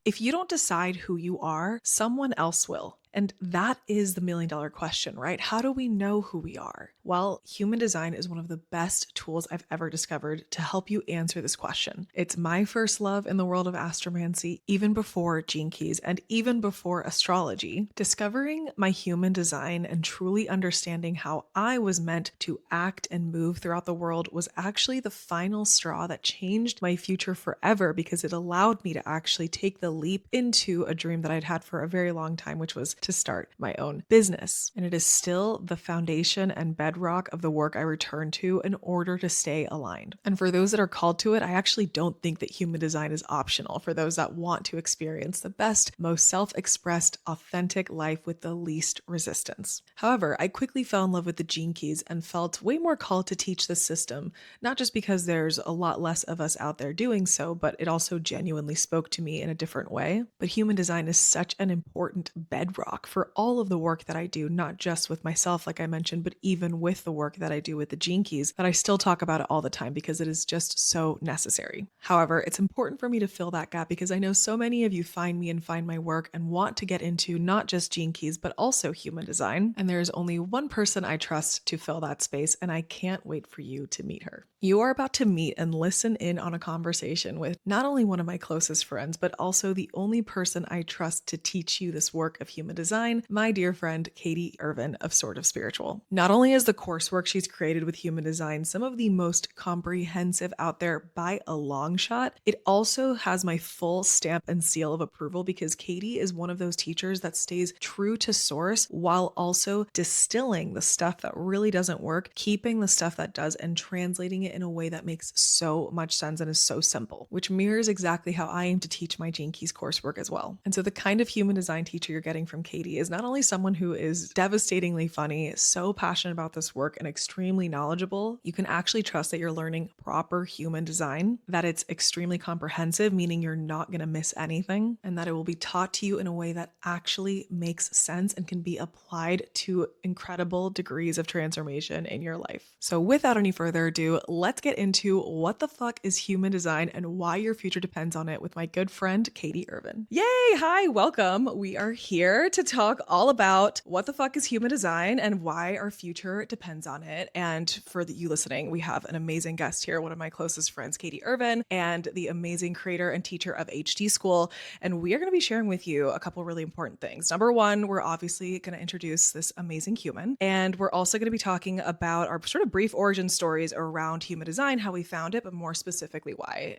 If you don't decide who you are, someone else will. And that is the $1 million question, right? How do we know who we are? Well, human design is one of the best tools I've ever discovered to help you answer this question. It's my first love in the world of astromancy, even before gene keys and even before astrology. Discovering my human design and truly understanding how I was meant to act and move throughout the world was actually the final straw that changed my future forever because it allowed me to actually take the leap into a dream that I'd had for a very long time, which was to start my own business. And it is still the foundation and bedrock of the work I return to in order to stay aligned. And for those that are called to it, I actually don't think that human design is optional for those that want to experience the best, most self-expressed, authentic life with the least resistance. However, I quickly fell in love with the gene keys and felt way more called to teach this system, not just because there's a lot less of us out there doing so, but it also genuinely spoke to me in a different way. But human design is such an important bedrock for all of the work that I do, not just with myself, like I mentioned, but even with the work that I do with the gene keys, that I still talk about it all the time because it is just so necessary. However, it's important for me to fill that gap because I know so many of you find me and find my work and want to get into not just gene keys, but also human design. And there is only one person I trust to fill that space, and I can't wait for you to meet her. You are about to meet and listen in on a conversation with not only one of my closest friends, but also the only person I trust to teach you this work of human design, my dear friend, Katie Irvine of Sort of Spiritual. Not only is the coursework she's created with human design some of the most comprehensive out there by a long shot, it also has my full stamp and seal of approval because Katie is one of those teachers that stays true to source while also distilling the stuff that really doesn't work, keeping the stuff that does, and translating it in a way that makes so much sense and is so simple, which mirrors exactly how I aim to teach my Gene Keys coursework as well. And so the kind of human design teacher you're getting from Katie is not only someone who is devastatingly funny, so passionate about this work, and extremely knowledgeable, you can actually trust that you're learning proper human design, that it's extremely comprehensive, meaning you're not going to miss anything, and that it will be taught to you in a way that actually makes sense and can be applied to incredible degrees of transformation in your life. So without any further ado, let's get into what the fuck is human design and why your future depends on it with my good friend, Katie Irvine. Yay! Hi, welcome. We are here to talk all about what the fuck is human design and why our future depends on it. And for you listening, we have an amazing guest here, one of my closest friends, Katie Irvine, and the amazing creator and teacher of HD School. And we are going to be sharing with you a couple really important things. Number one, we're obviously going to introduce this amazing human. And we're also going to be talking about our sort of brief origin stories around human design, how we found it, but more specifically why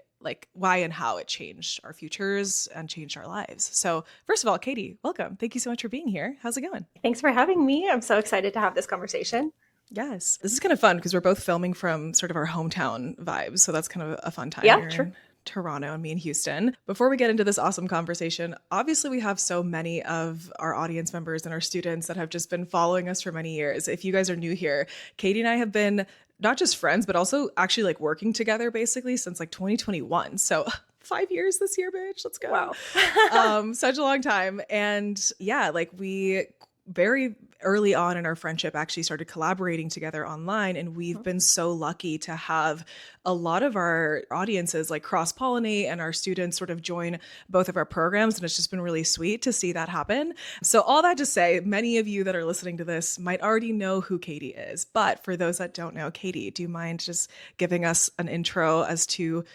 and how it changed our futures and changed our lives. So first of all, Katie, welcome. Thank you so much for being here. How's it going? Thanks for having me. I'm so excited to have this conversation. Yes, this is kind of fun because we're both filming from sort of our hometown vibes. So that's kind of a fun time Yeah, here true. in Toronto and me in Houston. Before we get into this awesome conversation, obviously we have so many of our audience members and our students that have just been following us for many years. If you guys are new here, Katie and I have been not just friends, but also actually like working together basically since like 2021. So 5 years this year, bitch. Let's go. Wow. Such a long time. And yeah, like we very early on in our friendship actually started collaborating together online, and we've been so lucky to have a lot of our audiences like cross-pollinate and our students sort of join both of our programs, and it's just been really sweet to see that happen. So all that to say, many of you that are listening to this might already know who Katie is, but for those that don't know, Katie, do you mind just giving us an intro as to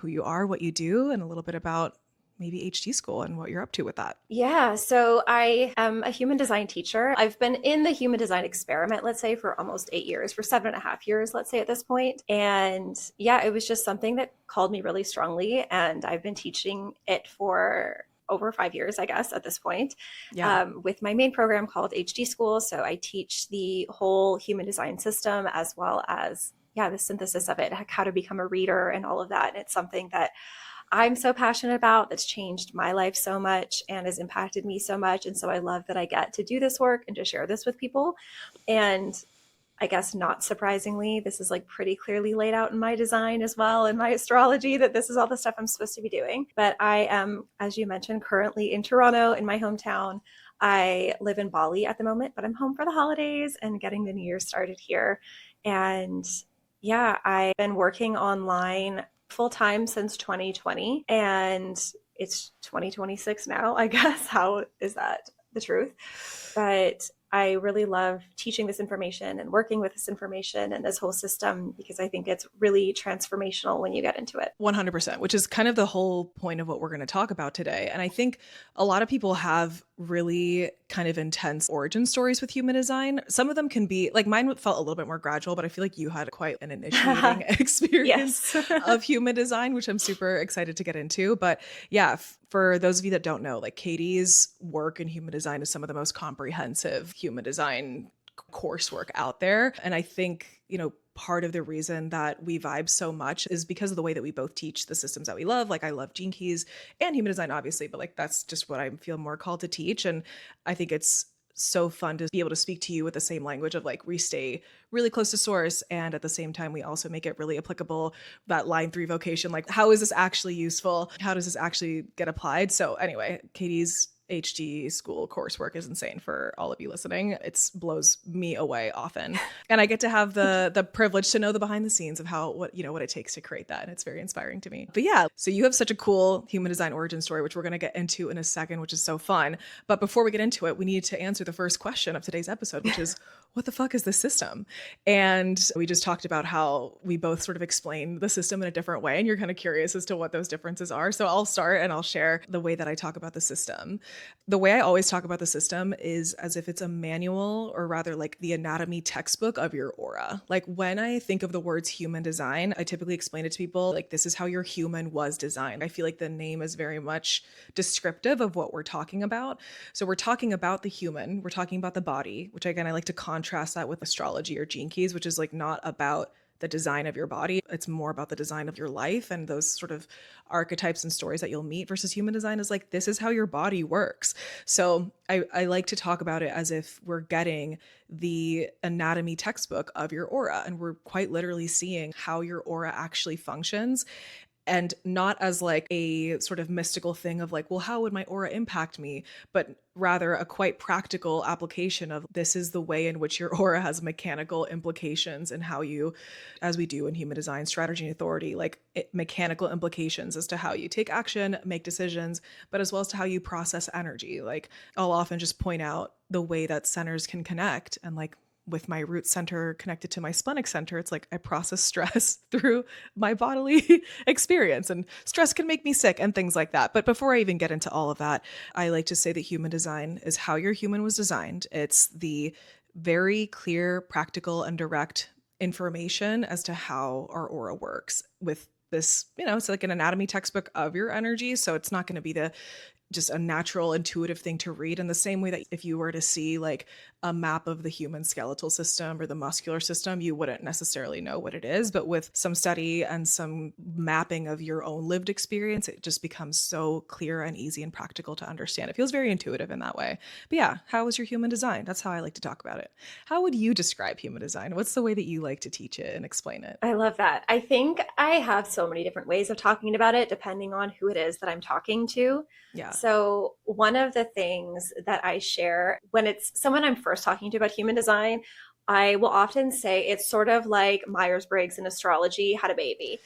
who you are, what you do, and a little bit about maybe HD School and what you're up to with that? Yeah, so I am a human design teacher. I've been in the human design experiment, let's say, for almost 8 years, for 7.5 years, let's say at this point. And yeah, it was just something that called me really strongly. And I've been teaching it for over 5 years, I guess, at this point, Yeah. with my main program called HD School. So I teach the whole human design system as well as, yeah, the synthesis of it, how to become a reader and all of that. And it's something that I'm so passionate about, that's changed my life so much and has impacted me so much. And so I love that I get to do this work and to share this with people. And I guess not surprisingly, this is like pretty clearly laid out in my design as well, in my astrology, that this is all the stuff I'm supposed to be doing. But I am, as you mentioned, currently in Toronto, in my hometown. I live in Bali at the moment, but I'm home for the holidays and getting the new year started here. And yeah, I've been working online full time since 2020. And it's 2026 now, I guess. How is that the truth? But I really love teaching this information and working with this information and this whole system because I think it's really transformational when you get into it. 100%, which is kind of the whole point of what we're going to talk about today. And I think a lot of people have really kind of intense origin stories with human design. Some of them can be like mine felt a little bit more gradual, but I feel like you had quite an initiating experience Yes. of human design, which I'm super excited to get into. But yeah, for those of you that don't know, like Katie's work in human design is some of the most comprehensive human design coursework out there. And I think, part of the reason that we vibe so much is because of the way that we both teach the systems that we love. Like I love Gene Keys and human design, obviously, but like that's just what I feel more called to teach. And I think it's so fun to be able to speak to you with the same language of like we stay really close to source, and at the same time we also make it really applicable. That line 3 vocation, like how is this actually useful, how does this actually get applied? So anyway, Katie's HD school coursework is insane for all of you listening. It blows me away often. And I get to have the privilege to know the behind the scenes of what it takes to create that. And it's very inspiring to me. But yeah, so you have such a cool human design origin story, which we're going to get into in a second, which is so fun. But before we get into it, we need to answer the first question of today's episode, which is what the fuck is the system? And we just talked about how we both sort of explain the system in a different way. And you're kind of curious as to what those differences are. So I'll start and I'll share the way that I talk about the system. The way I always talk about the system is as if it's a manual, or rather like the anatomy textbook of your aura. Like when I think of the words human design, I typically explain it to people like this is how your human was designed. I feel like the name is very much descriptive of what we're talking about. So we're talking about the human, we're talking about the body, which again, I like to contrast that with astrology or Gene Keys, which is like not about the design of your body. It's more about the design of your life and those sort of archetypes and stories that you'll meet, versus human design is like, this is how your body works. So I like to talk about it as if we're getting the anatomy textbook of your aura, and we're quite literally seeing how your aura actually functions. And not as like a sort of mystical thing of like, well, how would my aura impact me? But rather a quite practical application of this is the way in which your aura has mechanical implications, and how you, as we do in human design, strategy and authority, like mechanical implications as to how you take action, make decisions, but as well as to how you process energy. Like I'll often just point out the way that centers can connect, and like with my root center connected to my splenic center, it's like I process stress through my bodily experience, and stress can make me sick and things like that. But before I even get into all of that, I like to say that human design is how your human was designed. It's the very clear, practical, and direct information as to how our aura works with this, it's like an anatomy textbook of your energy. So it's not going to be just a natural, intuitive thing to read in the same way that if you were to see like a map of the human skeletal system or the muscular system, you wouldn't necessarily know what it is. But with some study and some mapping of your own lived experience, it just becomes so clear and easy and practical to understand. It feels very intuitive in that way. But yeah, how is your human design? That's how I like to talk about it. How would you describe human design? What's the way that you like to teach it and explain it? I love that. I think I have so many different ways of talking about it depending on who it is that I'm talking to. Yeah. So, one of the things that I share when it's someone I'm first talking to about human design, I will often say it's sort of like Myers-Briggs in astrology had a baby.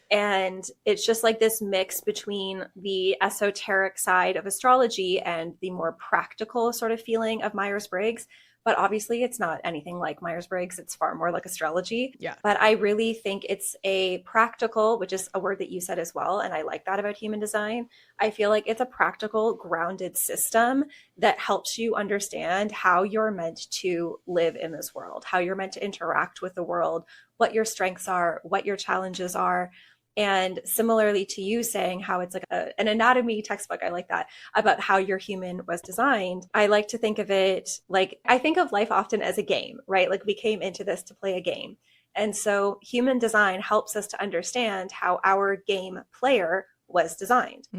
And it's just like this mix between the esoteric side of astrology and the more practical sort of feeling of Myers-Briggs. But obviously, it's not anything like Myers-Briggs. It's far more like astrology. Yeah. But I really think it's a practical, which is a word that you said as well. And I like that about human design. I feel like it's a practical, grounded system that helps you understand how you're meant to live in this world, how you're meant to interact with the world, what your strengths are, what your challenges are. And similarly to you saying how it's like an anatomy textbook, I like that, about how your human was designed. I like to think of it like, I think of life often as a game, right? Like we came into this to play a game. And so human design helps us to understand how our game player was designed.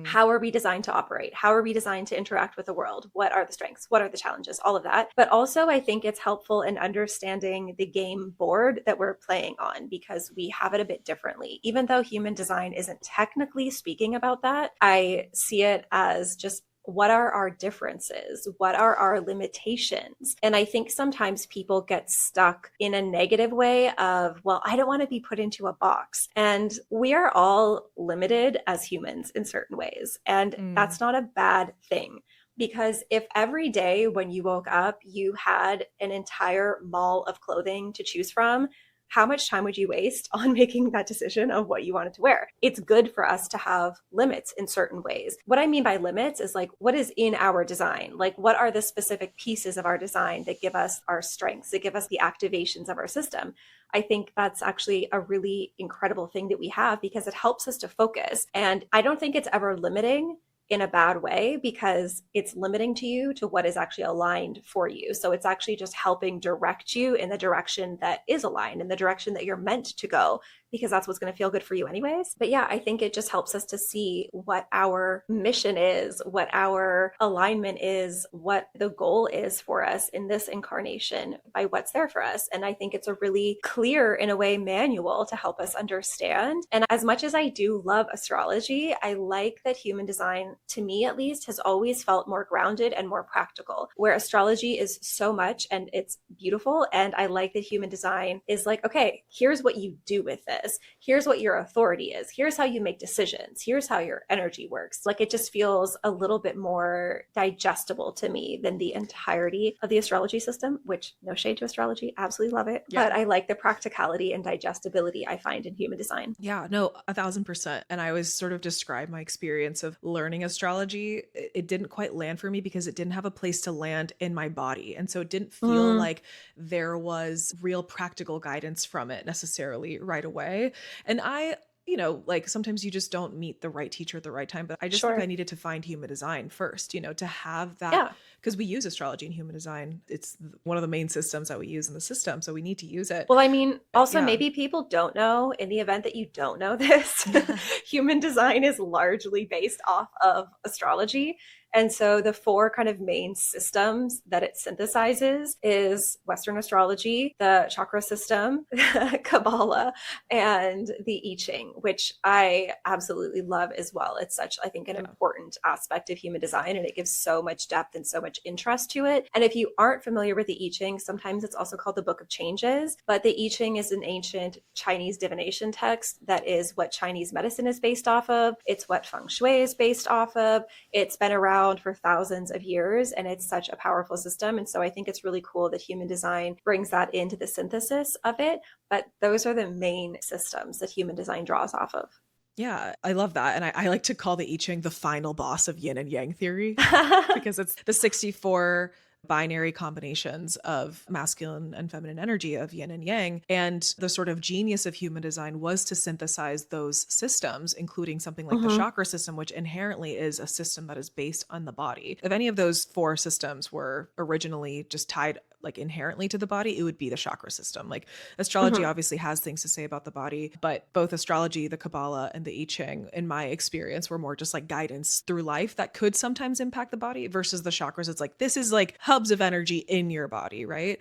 How are we designed to operate? How are we designed to interact with the world? What are the strengths? What are the challenges? All of that. But also, I think it's helpful in understanding the game board that we're playing on, because we have it a bit differently. Even though human design isn't technically speaking about that, I see it as just what are our differences? What are our limitations? And I think sometimes people get stuck in a negative way of, well, I don't want to be put into a box. And we are all limited as humans in certain ways. And Mm. that's not a bad thing. Because if every day when you woke up, you had an entire mall of clothing to choose from, how much time would you waste on making that decision of what you wanted to wear? It's good for us to have limits in certain ways. What I mean by limits is like, what is in our design? Like, what are the specific pieces of our design that give us our strengths, that give us the activations of our system? I think that's actually a really incredible thing that we have because it helps us to focus. And I don't think it's ever limiting in a bad way because it's limiting to you to what is actually aligned for you. So it's actually just helping direct you in the direction that is aligned, in the direction that you're meant to go, because that's what's going to feel good for you anyways. But yeah, I think it just helps us to see what our mission is, what our alignment is, what the goal is for us in this incarnation by what's there for us. And I think it's a really clear, in a way, manual to help us understand. And as much as I do love astrology, I like that human design, to me at least, has always felt more grounded and more practical, where astrology is so much and it's beautiful. And I like that human design is like, okay, here's what you do with this. Here's what your authority is. Here's how you make decisions. Here's how your energy works. Like, it just feels a little bit more digestible to me than the entirety of the astrology system, which, no shade to astrology, absolutely love it. Yeah. But I like the practicality and digestibility I find in human design. Yeah, no, 1,000%. And I always sort of describe my experience of learning astrology. It didn't quite land for me because it didn't have a place to land in my body. And so it didn't feel like there was real practical guidance from it necessarily right away. And like sometimes you just don't meet the right teacher at the right time, but I just think I Sure. needed to find human design first, to have that, Yeah. because we use astrology and human design. It's one of the main systems that we use in the system. So we need to use it. Well, I mean, also Yeah. maybe people don't know, in the event that you don't know this, human design is largely based off of astrology. And so the four kind of main systems that it synthesizes is Western astrology, the chakra system, Kabbalah, and the I Ching, which I absolutely love as well. It's such, I think, an important aspect of human design, and it gives so much depth and so much interest to it. And if you aren't familiar with the I Ching, sometimes it's also called the Book of Changes, but the I Ching is an ancient Chinese divination text that is what Chinese medicine is based off of. It's what feng shui is based off of. It's been around for thousands of years, and it's such a powerful system. And so I think it's really cool that human design brings that into the synthesis of it. But those are the main systems that human design draws off of. Yeah, I love that. And I like to call the I Ching the final boss of yin and yang theory because it's the 64 binary combinations of masculine and feminine energy of yin and yang. And the sort of genius of human design was to synthesize those systems, including something like the chakra system, which inherently is a system that is based on the body. If any of those four systems were originally just tied like inherently to the body, it would be the chakra system. Like astrology obviously has things to say about the body, but both astrology, the Kabbalah, and the I Ching, in my experience, were more just like guidance through life that could sometimes impact the body versus the chakras. It's like, this is like hubs of energy in your body, right?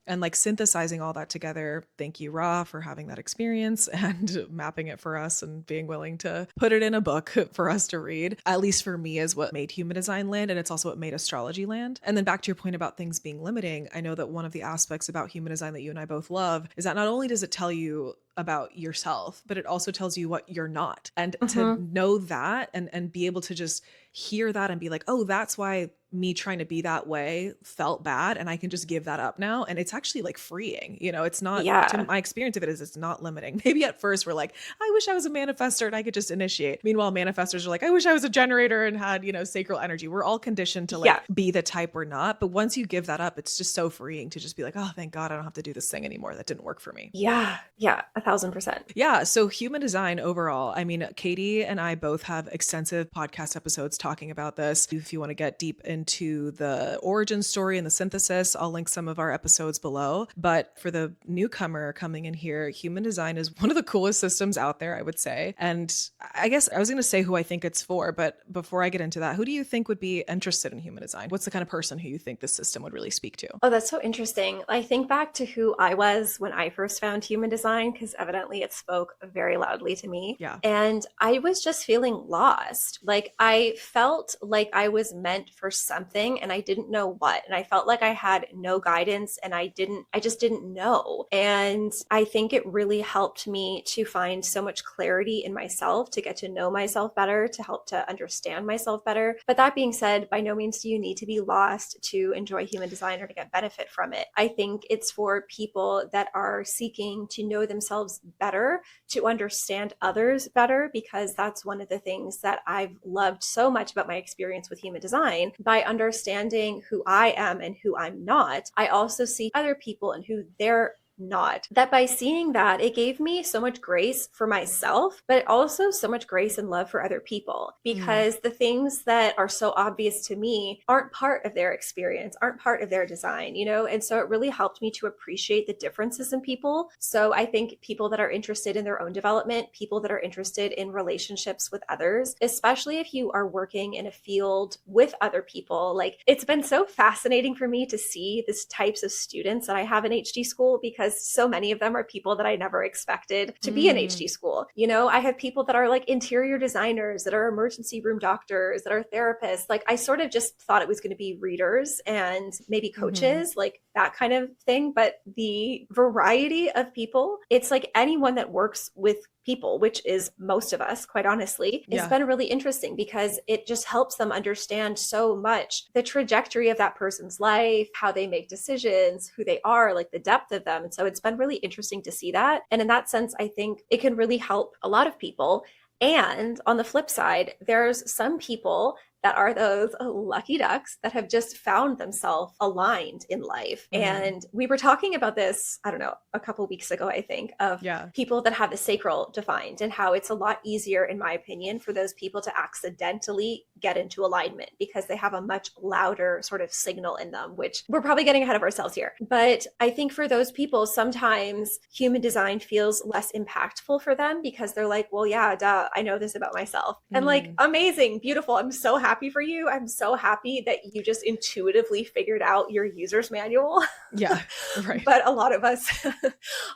And like synthesizing all that together. Thank you, Ra, for having that experience and mapping it for us and being willing to put it in a book for us to read. At least for me, is what made human design land. And it's also what made astrology land. And then back to your point about things being limiting, I know that one of the aspects about human design that you and I both love is that not only does it tell you about yourself, but it also tells you what you're not. And to know that and be able to just hear that and be like, oh, that's why me trying to be that way felt bad. And I can just give that up now. And it's actually like freeing, it's not, to my experience of it is it's not limiting. Maybe at first we're like, I wish I was a manifestor and I could just initiate. Meanwhile, manifestors are like, I wish I was a generator and had, sacral energy. We're all conditioned to like be the type we're not. But once you give that up, it's just so freeing to just be like, oh, thank God I don't have to do this thing anymore. That didn't work for me. Yeah. 1,000%. Yeah. So human design overall, I mean, Katie and I both have extensive podcast episodes talking about this. If you want to get deep into the origin story and the synthesis, I'll link some of our episodes below. But for the newcomer coming in here, human design is one of the coolest systems out there, I would say. And I guess I was going to say who I think it's for, but before I get into that, who do you think would be interested in human design? What's the kind of person who you think this system would really speak to? Oh, that's so interesting. I think back to who I was when I first found human design, because evidently it spoke very loudly to me. Yeah. And I was just feeling lost. Like I felt like I was meant for something and I didn't know what. And I felt like I had no guidance and I just didn't know. And I think it really helped me to find so much clarity in myself, to get to know myself better, to help to understand myself better. But that being said, by no means do you need to be lost to enjoy human design or to get benefit from it. I think it's for people that are seeking to know themselves better, to understand others better, because that's one of the things that I've loved so much about my experience with human design. By understanding who I am and who I'm not, I also see other people and who they're not. That by seeing that, it gave me so much grace for myself, but also so much grace and love for other people, because the things that are so obvious to me aren't part of their experience, aren't part of their design, you know? And so it really helped me to appreciate the differences in people. So I think people that are interested in their own development, people that are interested in relationships with others, especially if you are working in a field with other people, like it's been so fascinating for me to see these types of students that I have in HD school, because so many of them are people that I never expected to be in HD school. You know, I have people that are like interior designers, that are emergency room doctors, that are therapists. Like I sort of just thought it was going to be readers and maybe coaches, like that kind of thing. But the variety of people, it's like anyone that works with people, which is most of us, quite honestly, it's been really interesting because it just helps them understand so much the trajectory of that person's life, how they make decisions, who they are, like the depth of them. And so it's been really interesting to see that. And in that sense, I think it can really help a lot of people. And on the flip side, there's some people that are those lucky ducks that have just found themselves aligned in life. And we were talking about this, I don't know, a couple of weeks ago, I think, of people that have the sacral defined and how it's a lot easier, in my opinion, for those people to accidentally get into alignment because they have a much louder sort of signal in them, which we're probably getting ahead of ourselves here. But I think for those people, sometimes human design feels less impactful for them because they're like, well, yeah, duh, I know this about myself. And like, amazing, beautiful. I'm so happy for you. I'm so happy that you just intuitively figured out your user's manual. Yeah, right. But a lot of us,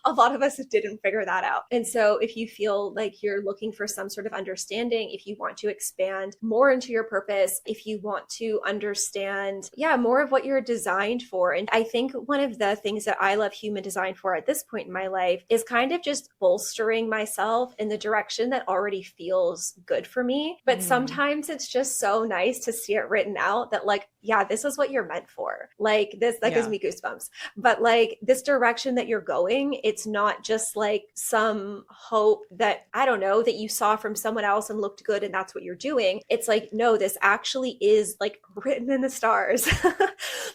a lot of us didn't figure that out. And so if you feel like you're looking for some sort of understanding, if you want to expand more into your purpose, if you want to understand, more of what you're designed for. And I think one of the things that I love human design for at this point in my life is kind of just bolstering myself in the direction that already feels good for me. But sometimes it's just so nice to see it written out that like, yeah, this is what you're meant for. Like this, that gives me goosebumps. But like this direction that you're going, it's not just like some hope that, I don't know, that you saw from someone else and looked good and that's what you're doing. It's like, no, this actually is like written in the stars.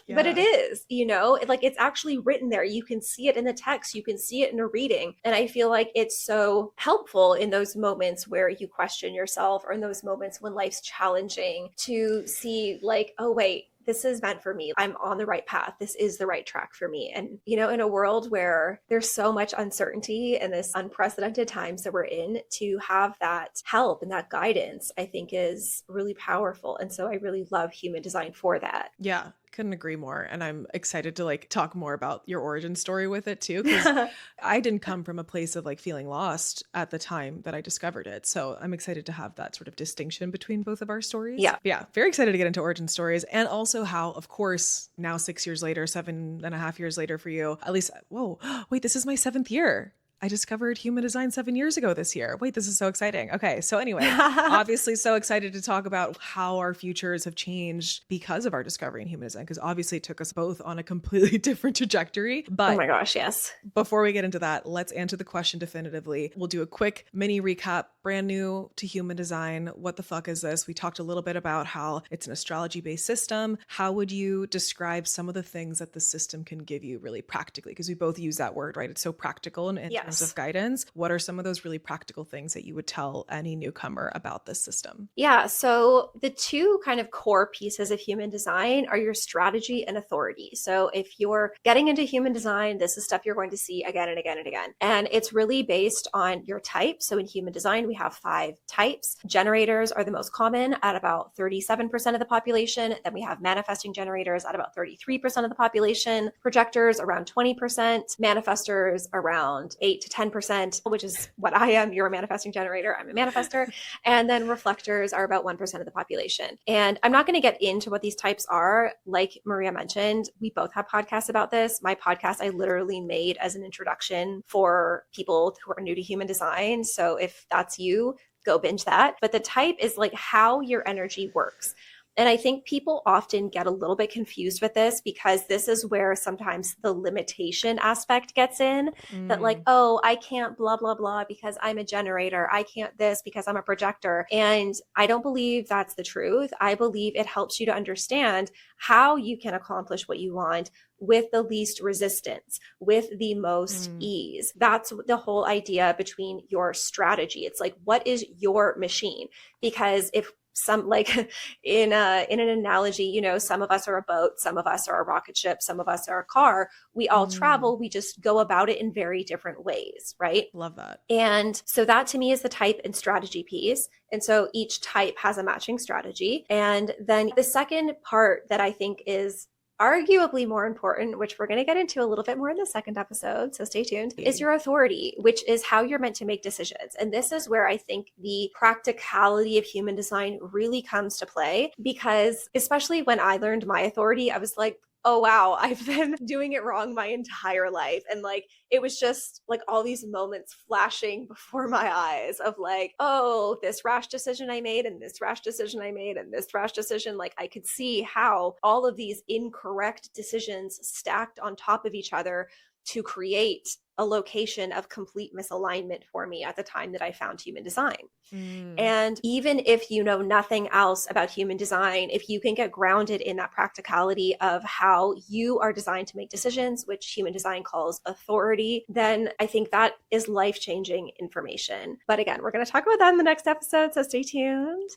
But it is, you know, like it's actually written there. You can see it in the text, you can see it in a reading. And I feel like it's so helpful in those moments where you question yourself, or in those moments when life's challenging, to see like, oh, wait, this is meant for me. I'm on the right path. This is the right track for me. And, you know, in a world where there's so much uncertainty and this unprecedented times that we're in, to have that help and that guidance, I think is really powerful. And so I really love human design for that. Yeah. Couldn't agree more. And I'm excited to like talk more about your origin story with it too, because I didn't come from a place of like feeling lost at the time that I discovered it. So I'm excited to have that sort of distinction between both of our stories. Yeah. Very excited to get into origin stories, and also how, of course, now 6 years later, 7.5 years later for you, at least, whoa, wait, this is my 7th year. I discovered human design 7 years ago this year. Wait, this is so exciting. Okay. So anyway, obviously so excited to talk about how our futures have changed because of our discovery in human design, because obviously it took us both on a completely different trajectory. But oh my gosh, yes. Before we get into that, let's answer the question definitively. We'll do a quick mini recap, brand new to human design. What the fuck is this? We talked a little bit about how it's an astrology-based system. How would you describe some of the things that the system can give you really practically? Because we both use that word, right? It's so practical in terms of guidance. What are some of those really practical things that you would tell any newcomer about this system? Yeah. So the two kind of core pieces of human design are your strategy and authority. So if you're getting into human design, this is stuff you're going to see again and again and again. And it's really based on your type. So in human design, we have 5 types. Generators are the most common at about 37% of the population. Then we have manifesting generators at about 33% of the population, projectors around 20%, manifestors around 8%, 8 to 10%, which is what I am. You're a manifesting generator. I'm a manifester. And then reflectors are about 1% of the population. And I'm not going to get into what these types are. Like Maria mentioned, we both have podcasts about this. My podcast, I literally made as an introduction for people who are new to human design. So if that's you, go binge that. But the type is like how your energy works. And I think people often get a little bit confused with this because this is where sometimes the limitation aspect gets in that, like, oh, I can't blah, blah, blah because I'm a generator. I can't this because I'm a projector. And I don't believe that's the truth. I believe it helps you to understand how you can accomplish what you want with the least resistance, with the most ease. That's the whole idea between your strategy. It's like, what is your machine? Because if some, like in an analogy, you know, some of us are a boat, some of us are a rocket ship, some of us are a car. We all travel. We just go about it in very different ways, right? Love that. And so that to me is the type and strategy piece. And so each type has a matching strategy. And then the second part that I think is arguably more important, which we're going to get into a little bit more in the second episode, so stay tuned, is your authority, which is how you're meant to make decisions. And this is where I think the practicality of human design really comes to play, because especially when I learned my authority, I was like, oh wow, I've been doing it wrong my entire life. And like, it was just like all these moments flashing before my eyes of like, oh, this rash decision I made and this rash decision I made and this rash decision. Like I could see how all of these incorrect decisions stacked on top of each other to create a location of complete misalignment for me at the time that I found human design. And even if you know nothing else about human design, if you can get grounded in that practicality of how you are designed to make decisions, which human design calls authority, then I think that is life-changing information. But again, we're going to talk about that in the next episode, so stay tuned.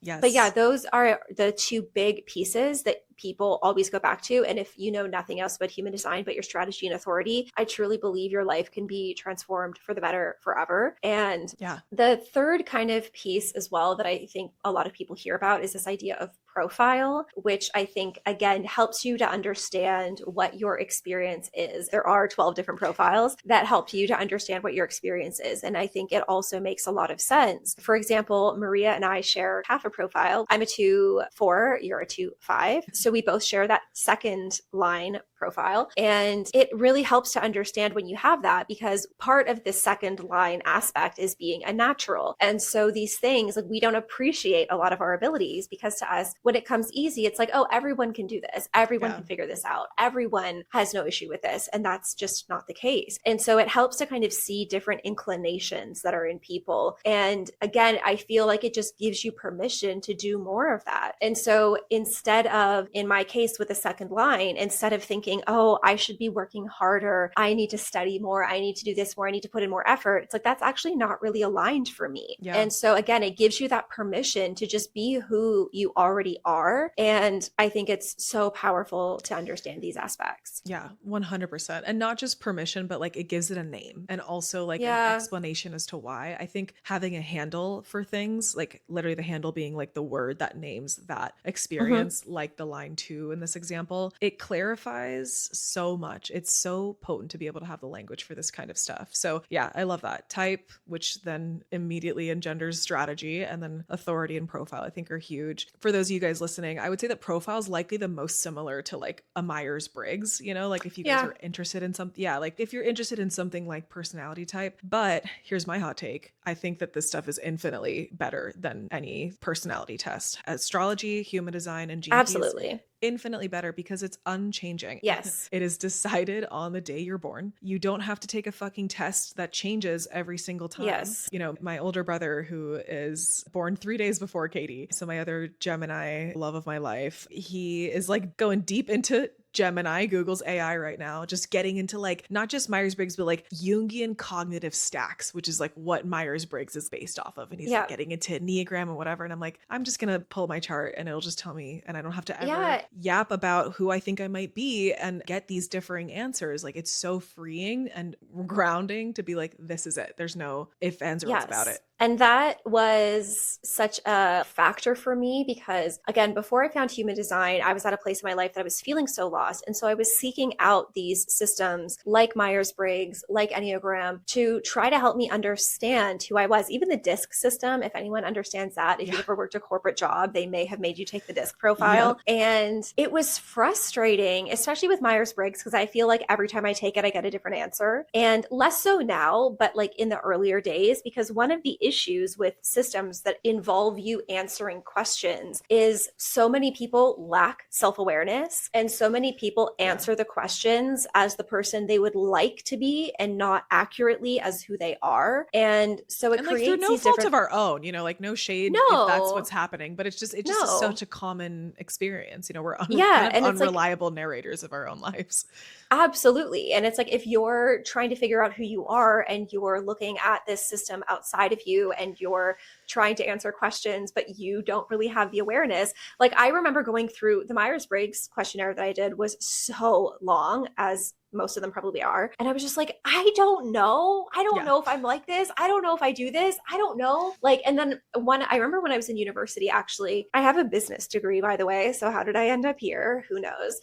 Yes. But yeah, those are the two big pieces that people always go back to. And if you know nothing else about human design, but your strategy and authority, I truly believe your life can be transformed for the better forever. And the third kind of piece as well that I think a lot of people hear about is this idea of profile, which I think, again, helps you to understand what your experience is. There are 12 different profiles that help you to understand what your experience is. And I think it also makes a lot of sense. For example, Maria and I share half a profile. I'm a 2-4, you're a 2-5. So we both share that second line profile. And it really helps to understand when you have that, because part of the second line aspect is being a natural. And so these things, like, we don't appreciate a lot of our abilities, because to us, when it comes easy, it's like, oh, everyone can do this. Everyone can figure this out. Everyone has no issue with this. And that's just not the case. And so it helps to kind of see different inclinations that are in people. And again, I feel like it just gives you permission to do more of that. And so instead of, in my case with the second line, instead of thinking, oh, I should be working harder, I need to study more, I need to do this more, I need to put in more effort, it's like, that's actually not really aligned for me. And so again, it gives you that permission to just be who you already are. And I think it's so powerful to understand these aspects. 100%. And not just permission, but like it gives it a name, and also like an explanation as to why. I think having a handle for things, like literally the handle being like the word that names that experience, like the line 2 in this example, it clarifies so much. It's so potent to be able to have the language for this kind of stuff. So yeah, I love that. Type, which then immediately engenders strategy, and then authority and profile, I think, are huge. For those of you guys listening, I would say that profile is likely the most similar to like a Myers-Briggs, you know, like if you guys are interested in something, like if you're interested in something like personality type. But here's my hot take. I think that this stuff is infinitely better than any personality test. Astrology, human design, and gene keys, Absolutely. infinitely better, because it's unchanging. Yes. It is decided on the day you're born. You don't have to take a fucking test that changes every single time. Yes. You know, my older brother, who is born 3 days before Katie, so my other Gemini love of my life, he is like going deep into Gemini, Google's AI right now, just getting into like not just Myers-Briggs, but like Jungian cognitive stacks, which is like what Myers-Briggs is based off of. And he's like getting into Enneagram and whatever. And I'm like, I'm just going to pull my chart and it'll just tell me, and I don't have to ever yap about who I think I might be and get these differing answers. Like, it's so freeing and grounding to be like, this is it. There's no ifs, ands, or buts about it. And that was such a factor for me because, again, before I found human design, I was at a place in my life that I was feeling so lost. And so I was seeking out these systems like Myers-Briggs, like Enneagram, to try to help me understand who I was. Even the DISC system, if anyone understands that, if Yeah. you ever worked a corporate job, they may have made you take the DISC Yep. profile. And it was frustrating, especially with Myers-Briggs, because I feel like every time I take it, I get a different answer. And less so now, but like in the earlier days, because one of the issues with systems that involve you answering questions is so many people lack self-awareness, and so many people Yeah. answer the questions as the person they would like to be and not accurately as who they are. And so it And like through creates no these fault different of our own, like no shade if that's no what's happening, but it's just no such a common experience. We're kind yeah, of and it's like unreliable narrators of our own lives. absolutely. And it's like if you're trying to figure out who you are and you're looking at this system outside of you and you're trying to answer questions, but you don't really have the awareness. Like I remember going through the Myers-Briggs questionnaire that I did was so long, as most of them probably are. And I was just like, I don't know. I don't Yeah. know if I'm like this. I don't know if I do this. I don't know. Like, and then I remember when I was in university, actually, I have a business degree, by the way. So how did I end up here? Who knows?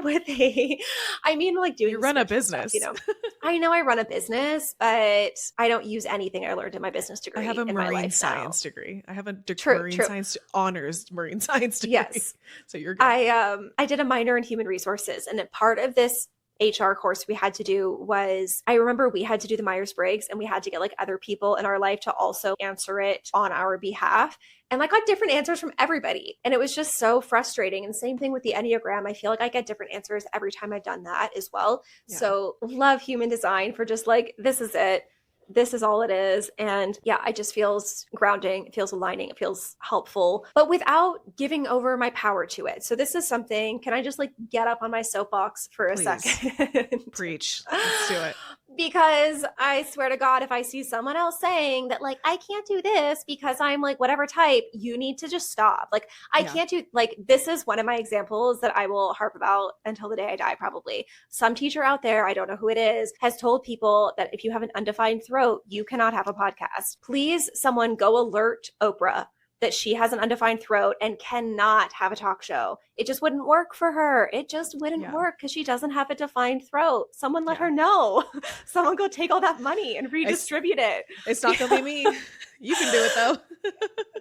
With I mean, like doing You the run a spiritual stuff, business. I know I run a business, but I don't use anything I learned in my business I have degree a in my marine life now. science degree. I have a True, marine true. science honors marine science degree. Yes. So you're good. I did a minor in human resources, and a part of this HR course we had to do was, I remember we had to do the Myers-Briggs and we had to get like other people in our life to also answer it on our behalf. And I got different answers from everybody. And it was just so frustrating. And same thing with the Enneagram. I feel like I get different answers every time I've done that as well. Yeah. So love human design for just like, this is it. This is all it is. And yeah, it just feels grounding. It feels aligning. It feels helpful, but without giving over my power to it. So this is something, can I just like get up on my soapbox for a Please second? preach. Let's do it. Because I swear to God, if I see someone else saying that, like, I can't do this because I'm like whatever type, you need to just stop. Like, I Yeah. can't do, like, this is one of my examples that I will harp about until the day I die, probably. Some teacher out there, I don't know who it is, has told people that if you have an undefined throat, you cannot have a podcast. Please, someone go alert Oprah that she has an undefined throat and cannot have a talk show. It just wouldn't work for her. It just wouldn't Yeah. work because she doesn't have a defined throat. Someone let Yeah. her know. Someone go take all that money and redistribute it. It's not gonna be me. You can do it though.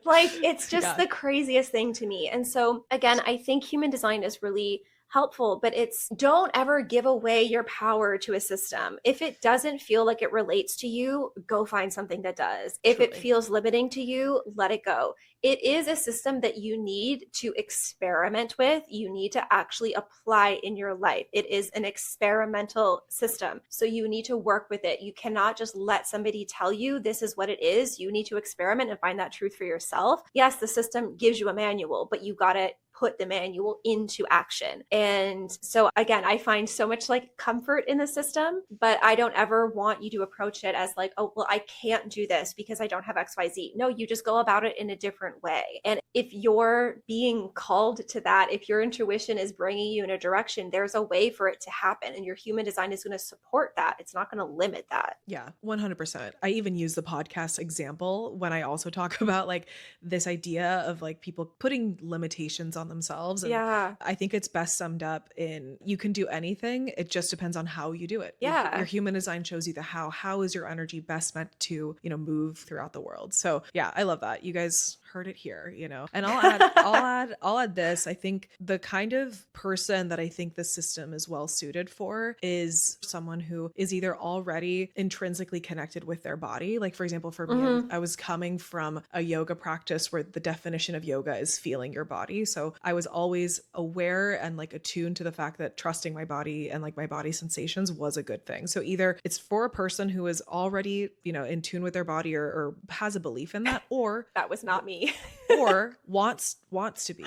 Like, it's just Yeah. the craziest thing to me. And so, again, I think human design is really helpful, but it's don't ever give away your power to a system. If it doesn't feel like it relates to you, go find something that does. If it Truly. feels limiting to you, let it go. It is a system that you need to experiment with. You need to actually apply in your life. It is an experimental system. So you need to work with it. You cannot just let somebody tell you this is what it is. You need to experiment and find that truth for yourself. Yes, the system gives you a manual, but you got to put the manual into action. And so again, I find so much like comfort in the system, but I don't ever want you to approach it as like, oh, well, I can't do this because I don't have XYZ. No, you just go about it in a different way. And if you're being called to that, if your intuition is bringing you in a direction, there's a way for it to happen. And your human design is going to support that. It's not going to limit that. Yeah, 100%. I even use the podcast example when I also talk about like this idea of like people putting limitations on themselves. And Yeah. I think it's best summed up in you can do anything. It just depends on how you do it. Yeah. Your human design shows you the how. How is your energy best meant to, move throughout the world? So yeah, I love that. You guys heard it here, and I'll add this. I think the kind of person that I think the system is well suited for is someone who is either already intrinsically connected with their body. Like for example, for me, I was coming from a yoga practice where the definition of yoga is feeling your body. So I was always aware and like attuned to the fact that trusting my body and like my body sensations was a good thing. So either it's for a person who is already, in tune with their body or has a belief in that, or That was not me. or wants to be,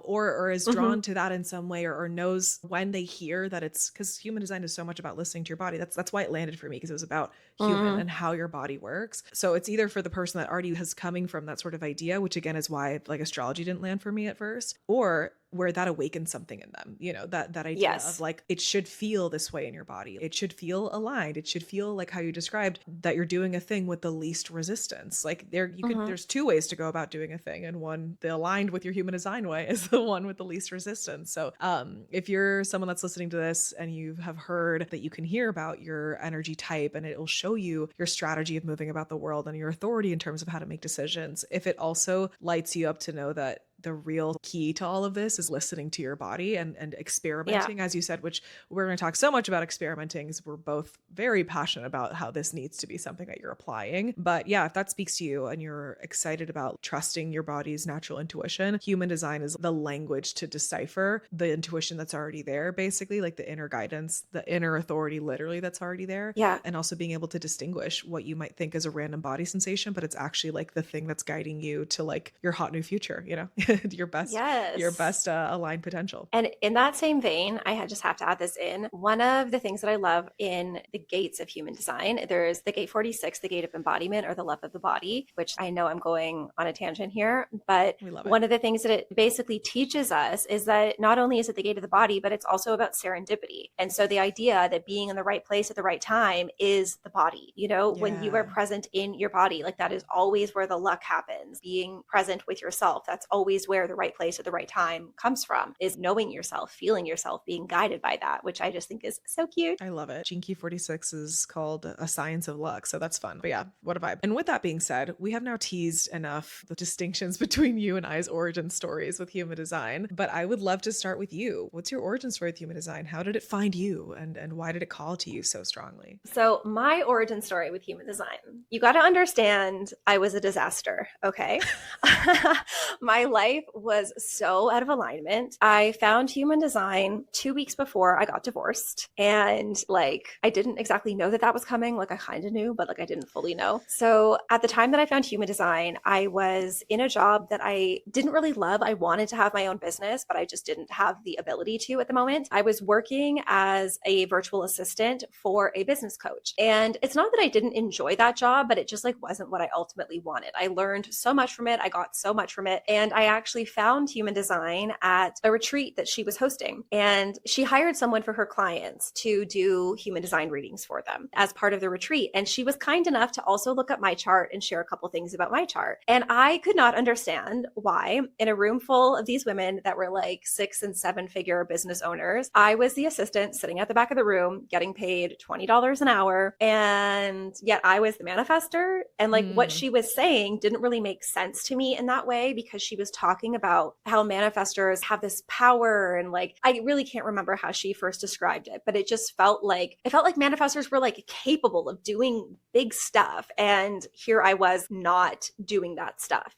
or is drawn to that in some way, or knows when they hear that it's because human design is so much about listening to your body. That's why it landed for me, because it was about human and how your body works. So it's either for the person that already has coming from that sort of idea, which again is why like astrology didn't land for me at first, or where that awakens something in them, that idea of Yes. like, it should feel this way in your body. It should feel aligned. It should feel like how you described that you're doing a thing with the least resistance. Like Hmm. there's two ways to go about doing a thing. And one, the aligned with your human design way is the one with the least resistance. So if you're someone that's listening to this and you have heard that you can hear about your energy type and it will show you your strategy of moving about the world and your authority in terms of how to make decisions, if it also lights you up to know that the real key to all of this is listening to your body and Yeah. experimenting, as you said, which we're going to talk so much about experimenting because we're both very passionate about how this needs to be something that you're applying. But yeah, if that speaks to you and you're excited about trusting your body's natural intuition, human design is the language to decipher the intuition that's already there, basically, like the inner guidance, the inner authority, literally, that's already there. Yeah. And also being able to distinguish what you might think is a random body sensation, but it's actually like the thing that's guiding you to like your hot new future, your Yes. best aligned potential. And in that same vein, just have to add this in. One of the things that I love in the gates of human design, there's the gate 46, the gate of embodiment, or the love of the body, which I know I'm going on a tangent here, but We love it. one of the things that it basically teaches us is that not only is it the gate of the body, but it's also about serendipity. And so the idea that being in the right place at the right time is the body. When you are Yeah. present in your body, like that is always where the luck happens. Being present with yourself, that's always where the right place at the right time comes from, is knowing yourself, feeling yourself, being guided by that, which I just think is so cute. I love it. Gene Key 46 is called A Science of Luck. So that's fun. But yeah, what a vibe. And with that being said, we have now teased enough the distinctions between you and I's origin stories with human design. But I would love to start with you. What's your origin story with human design? How did it find you? And why did it call to you so strongly? So, my origin story with human design, you got to understand I was a disaster. Okay. My life was so out of alignment. I found human design 2 weeks before I got divorced. And like, I didn't exactly know that that was coming. Like, I kind of knew, but like, I didn't fully know. So, at the time that I found human design, I was in a job that I didn't really love. I wanted to have my own business, but I just didn't have the ability to at the moment. I was working as a virtual assistant for a business coach. And it's not that I didn't enjoy that job, but it just like wasn't what I ultimately wanted. I learned so much from it. I got so much from it. And I actually found human design at a retreat that she was hosting. And she hired someone for her clients to do human design readings for them as part of the retreat. And she was kind enough to also look up my chart and share a couple things about my chart. And I could not understand why, in a room full of these women that were like 6 and 7 figure business owners, I was the assistant sitting at the back of the room getting paid $20 an hour. And yet I was the manifester. And like what Mm, she was saying didn't really make sense to me in that way, because she was talking about how manifestors have this power. And like, I really can't remember how she first described it, but it felt like manifestors were like capable of doing big stuff. And here I was not doing that stuff,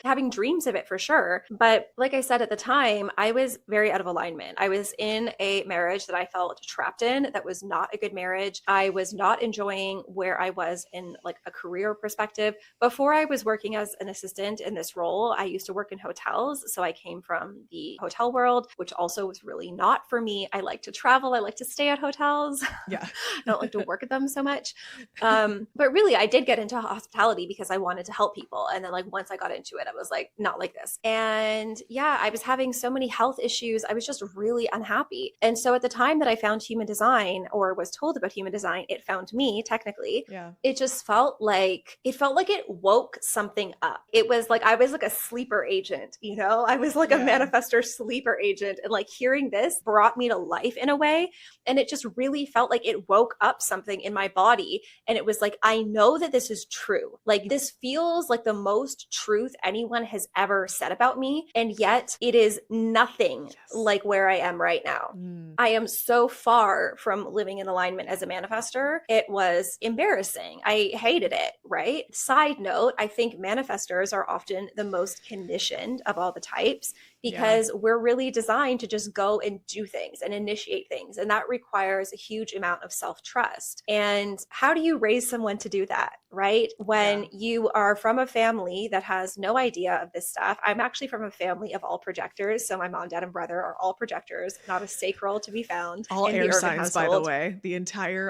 having dreams of it for sure. But like I said, at the time, I was very out of alignment. I was in a marriage that I felt trapped in, that was not a good marriage. I was not enjoying where I was in like a career perspective. Before I was working as an assistant in this role, I used to work in hotels. So I came from the hotel world, which also was really not for me. I like to travel. I like to stay at hotels. yeah. I don't like to work at them so much. But really, I did get into hospitality because I wanted to help people. And then, like, once I got into it, I was like, not like this. And yeah, I was having so many health issues. I was just really unhappy. And so, at the time that I found human design, or was told about human design, it found me technically. Yeah. It just felt like it woke something up. It was like I was like a sleeper agent, I was like a Yeah. manifestor sleeper agent. And like hearing this brought me to life in a way. And it just really felt like it woke up something in my body. And it was like, I know that this is true. Like, this feels like the most truth anyone has ever said about me. And yet it is nothing Yes. like where I am right now. Mm, I am so far from living in alignment as a manifester. It was embarrassing. I hated it, right? Side note, I think manifestors are often the most conditioned of all the types, yeah. because we're really designed to just go and do things and initiate things. And that requires a huge amount of self-trust. And how do you raise someone to do that, right? When Yeah. you are from a family that has no idea of this stuff. I'm actually from a family of all projectors. So my mom, dad, and brother are all projectors, not a sacral to be found All in the air Irvine signs, by the household. way.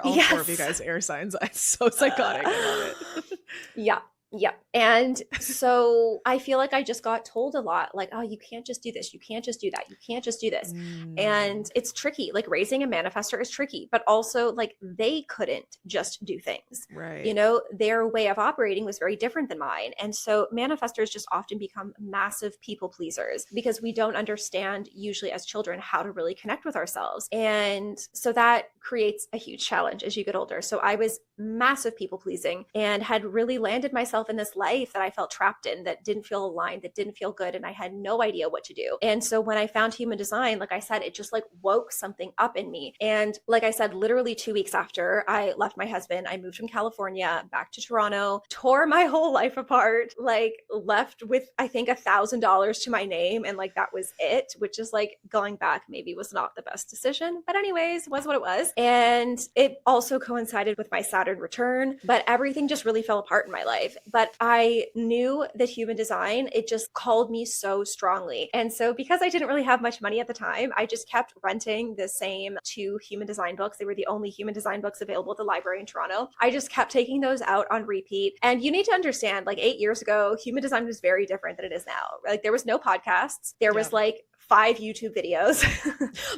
All four of you Yes. guys air signs. It's so psychotic. I love it. Yeah. Yeah. And so I feel like I just got told a lot, like, oh, you can't just do this. You can't just do that. You can't just do this. And Mm, it's tricky. Like raising a manifestor is tricky, but also like they couldn't just do things. You right. know, their way of operating was very different than mine. And so manifestors just often become massive people pleasers because we don't understand, usually as children, how to really connect with ourselves. And so that creates a huge challenge as you get older. So I was massive people pleasing and had really landed myself in this life that I felt trapped in, that didn't feel aligned, that didn't feel good. And I had no idea what to do. And so when I found human design, like I said, it just like woke something up in me. And like I said, literally 2 weeks after I left my husband, I moved from California back to Toronto, tore my whole life apart, like left with, I think, $1,000 to my name. And like that was it, which is like going back maybe was not the best decision. But, anyways, was what it was. And it also coincided with my Saturn return, but everything just really fell apart in my life. But I knew that human design, it just called me so strongly. And so because I didn't really have much money at the time, I just kept renting the same 2 human design books. They were the only human design books available at the library in Toronto. I just kept taking those out on repeat. And you need to understand, like 8 years ago, human design was very different than it is now. Like there was no podcasts. There Yeah. was like 5 YouTube videos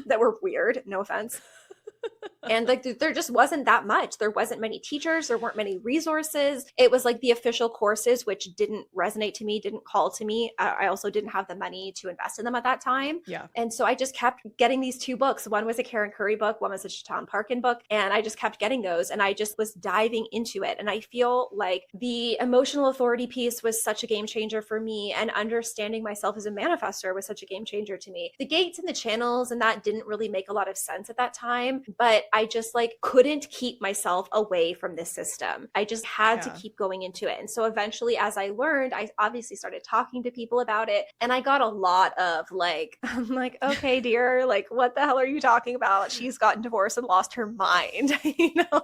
that were weird, no offense. And like there just wasn't that much. There wasn't many teachers, there weren't many resources. It was like the official courses, which didn't resonate to me, didn't call to me. I also didn't have the money to invest in them at that time. Yeah. And so I just kept getting these 2 books. One was a Karen Curry book, one was a Chetan Parkin book, and I just kept getting those, and I just was diving into it. And I feel like the emotional authority piece was such a game changer for me, and understanding myself as a manifestor was such a game changer to me. The gates and the channels and that didn't really make a lot of sense at that time, but I just like couldn't keep myself away from this system. I just had to Yeah. keep going into it. And so eventually, as I learned, I obviously started talking to people about it. And I got a lot of like, I'm like, okay, dear, like, what the hell are you talking about? She's gotten divorced and lost her mind, you know?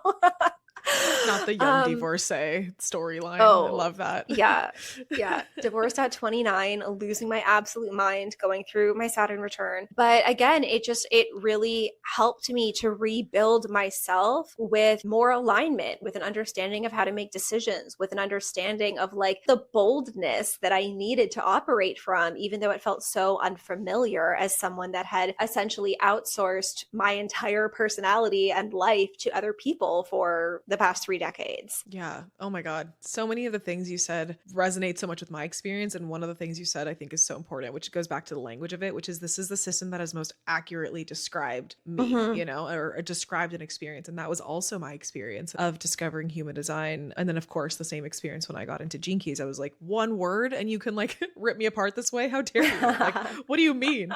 Not the young um, divorcee storyline. I Oh, love that. yeah. Yeah. Divorced at 29, losing my absolute mind, going through my Saturn return. But again, it really helped me to rebuild myself with more alignment, with an understanding of how to make decisions, with an understanding of like the boldness that I needed to operate from, even though it felt so unfamiliar as someone that had essentially outsourced my entire personality and life to other people for the past 3 decades. Yeah. Oh my God. So many of the things you said resonate so much with my experience. And one of the things you said I think is so important, which goes back to the language of it, which is this is the system that has most accurately described me, Mm-hmm. you know, or described an experience. And that was also my experience of discovering human design. And then, of course, the same experience when I got into Gene Keys. I was like, one word and you can like rip me apart this way? How dare you? Like, what do you mean?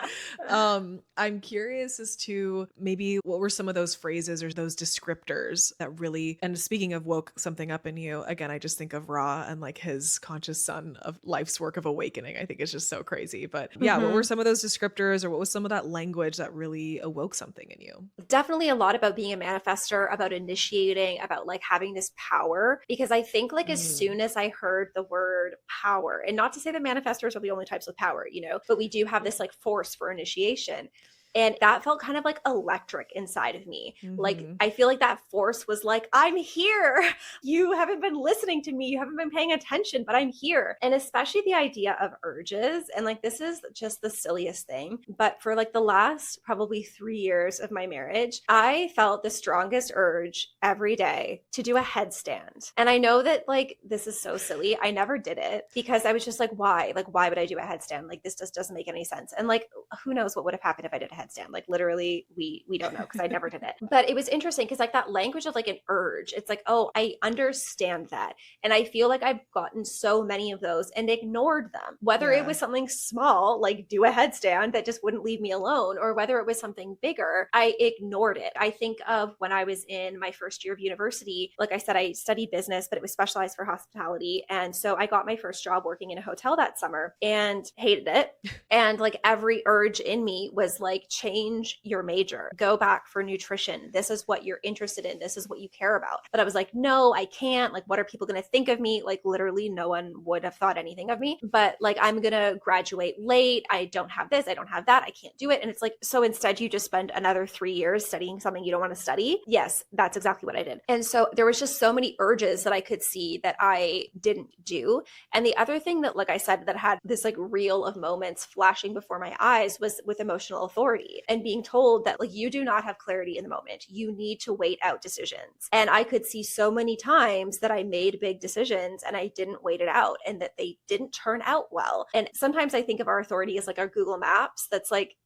I'm curious as to maybe what were some of those phrases or those descriptors that really, and speaking of woke something up in you, again, I just think of Ra and like his conscious son of life's work of awakening. I think it's just so crazy. But yeah, what were Mm-hmm. some of those descriptors or what was some of that language that really awoke something in you? Definitely a lot about being a manifester, about initiating, about like having this power. Because I think like as Mm, soon as I heard the word power, and not to say that manifestors are the only types of power, you know, but we do have this like force for initiation. And that felt kind of like electric inside of me. Like, mm-hmm. I feel like that force was like, I'm here. You haven't been listening to me. You haven't been paying attention, but I'm here. And especially the idea of urges. And like, this is just the silliest thing. But for like the last probably 3 years of my marriage, I felt the strongest urge every day to do a headstand. And I know that like, this is so silly. I never did it because I was just like, why? Like, why would I do a headstand? Like, this just doesn't make any sense. And like, who knows what would have happened if I did a headstand? Like literally, we don't know because I never did it. But it was interesting because like that language of like an urge, it's like, oh, I understand that. And I feel like I've gotten so many of those and ignored them. Whether it Yeah. was something small, like do a headstand that just wouldn't leave me alone, or whether it was something bigger, I ignored it. I think of when I was in my first year of university, like I said, I studied business, but it was specialized for hospitality. And so I got my first job working in a hotel that summer and hated it. And like every urge in me was like change your major, go back for nutrition. This is what you're interested in. This is what you care about. But I was like, no, I can't. Like, what are people going to think of me? Like, literally, no one would have thought anything of me. But like, I'm going to graduate late. I don't have this. I don't have that. I can't do it. And it's like, so instead, you just spend another 3 years studying something you don't want to study. Yes, that's exactly what I did. And so there was just so many urges that I could see that I didn't do. And the other thing that, like I said, that had this like reel of moments flashing before my eyes was with emotional authority and being told that like you do not have clarity in the moment. You need to wait out decisions. And I could see so many times that I made big decisions and I didn't wait it out and that they didn't turn out well. And sometimes I think of our authority as like our Google Maps that's like,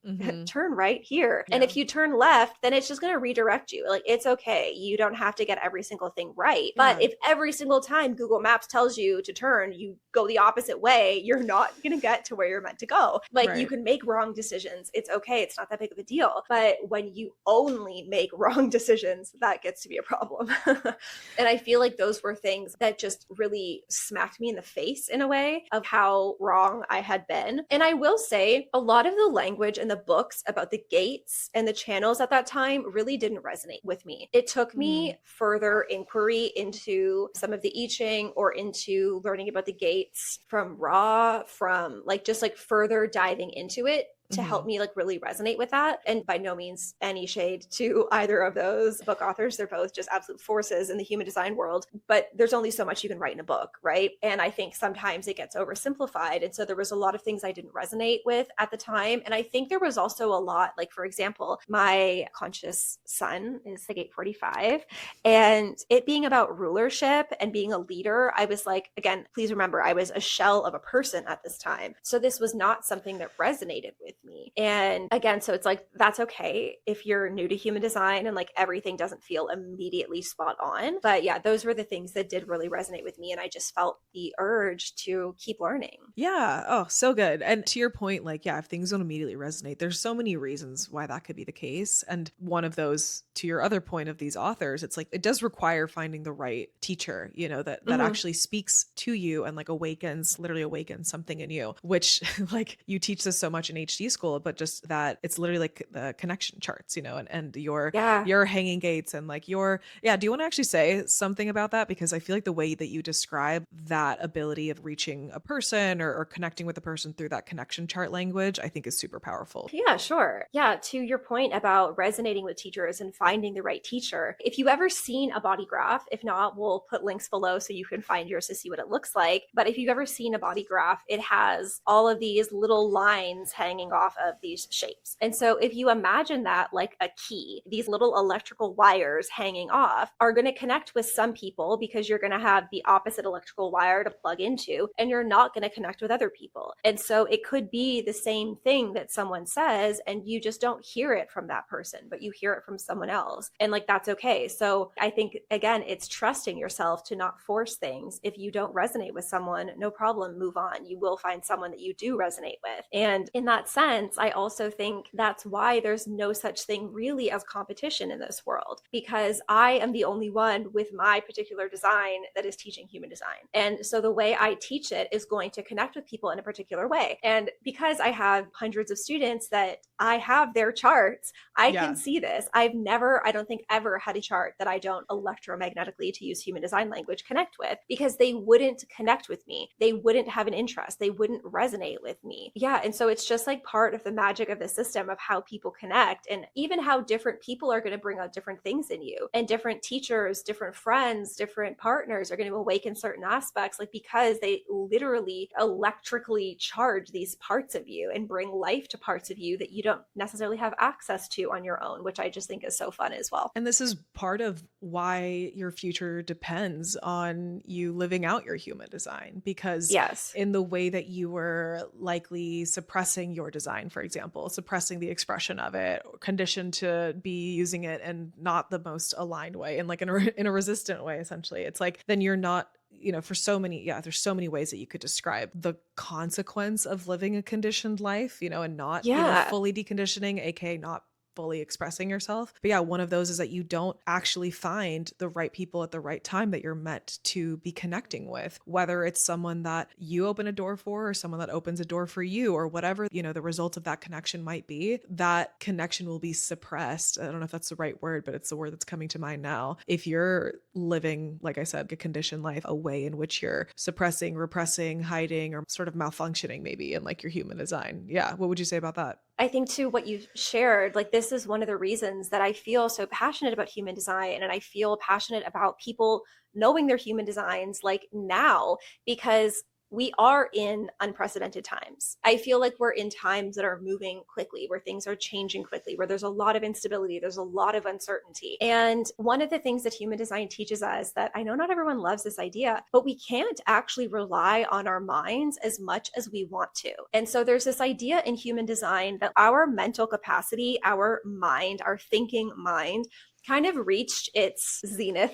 turn right here. Yeah. And if you turn left, then it's just going to redirect you. Like, it's okay. You don't have to get every single thing right. But if every single time Google Maps tells you to turn, you go the opposite way, you're not going to get to where you're meant to go. Like, you can make wrong decisions. It's okay. It's not that big of a deal. But when you only make wrong decisions, that gets to be a problem. And I feel like those were things that just really smacked me in the face in a way of how wrong I had been. And I will say a lot of the language in the books about the gates and the channels at that time really didn't resonate with me. It took me further inquiry into some of the I Ching or into learning about the gates from Ra, from like just like further diving into it to help me like really resonate with that. And by no means any shade to either of those book authors. They're both just absolute forces in the human design world, but there's only so much you can write in a book, right? And I think sometimes it gets oversimplified. And so there was a lot of things I didn't resonate with at the time. And I think there was also a lot, like, for example, my conscious sun is like 845, and it being about rulership and being a leader, I was like, again, please remember, I was a shell of a person at this time. So this was not something that resonated with me. And again, so it's like, that's okay if you're new to human design and like everything doesn't feel immediately spot on. But yeah, those were the things that did really resonate with me. And I just felt the urge to keep learning. Yeah. Oh, so good. And to your point, like, yeah, if things don't immediately resonate, there's so many reasons why that could be the case. And one of those, to your other point of these authors, it's like, it does require finding the right teacher, you know, that actually speaks to you and like literally awakens something in you, which like you teach this so much in HD school, but just that it's literally like the connection charts, you know, and your hanging gates and like do you want to actually say something about that? Because I feel like the way that you describe that ability of reaching a person or connecting with a person through that connection chart language, I think is super powerful. Yeah, sure. Yeah, to your point about resonating with teachers and finding the right teacher, if you've ever seen a body graph, if not, we'll put links below so you can find yours to see what it looks like. But if you've ever seen a body graph, it has all of these little lines hanging off of these shapes. And so if you imagine that like a key, these little electrical wires hanging off are going to connect with some people because you're going to have the opposite electrical wire to plug into, and you're not going to connect with other people. And so it could be the same thing that someone says, and you just don't hear it from that person, but you hear it from someone else. And like, that's okay. So I think, again, it's trusting yourself to not force things. If you don't resonate with someone, no problem, move on. You will find someone that you do resonate with. And in that sense, I also think that's why there's no such thing really as competition in this world, because I am the only one with my particular design that is teaching human design. And so the way I teach it is going to connect with people in a particular way. And because I have hundreds of students that I have their charts, I can see this. I've never, I don't think ever had a chart that I don't electromagnetically, to use human design language, connect with, because they wouldn't connect with me. They wouldn't have an interest. They wouldn't resonate with me. Yeah. And so it's just like part of the magic of the system of how people connect, and even how different people are going to bring out different things in you, and different teachers, different friends, different partners are going to awaken certain aspects, like because they literally electrically charge these parts of you and bring life to parts of you that you don't necessarily have access to on your own, which I just think is so fun as well. And this is part of why your future depends on you living out your human design, because in the way that you were likely suppressing your design, for example, suppressing the expression of it, conditioned to be using it and not the most aligned way, and like in a resistant way, essentially, it's like, then you're not, you know, for so many, there's so many ways that you could describe the consequence of living a conditioned life, you know, and not, you know, fully deconditioning, aka not fully expressing yourself. But yeah, one of those is that you don't actually find the right people at the right time that you're meant to be connecting with, whether it's someone that you open a door for or someone that opens a door for you or whatever, the result of that connection might be. That connection will be suppressed. I don't know if that's the right word, but it's the word that's coming to mind now. If you're living, like I said, a conditioned life, a way in which you're suppressing, repressing, hiding, or sort of malfunctioning maybe in like your human design. Yeah. What would you say about that? I think too, what you shared, like this is one of the reasons that I feel so passionate about human design, and I feel passionate about people knowing their human designs like now, because we are in unprecedented times. I feel like we're in times that are moving quickly, where things are changing quickly, where there's a lot of instability, there's a lot of uncertainty. And one of the things that human design teaches us, that I know not everyone loves this idea, but we can't actually rely on our minds as much as we want to. And so there's this idea in human design that our mental capacity, our mind, our thinking mind, kind of reached its zenith,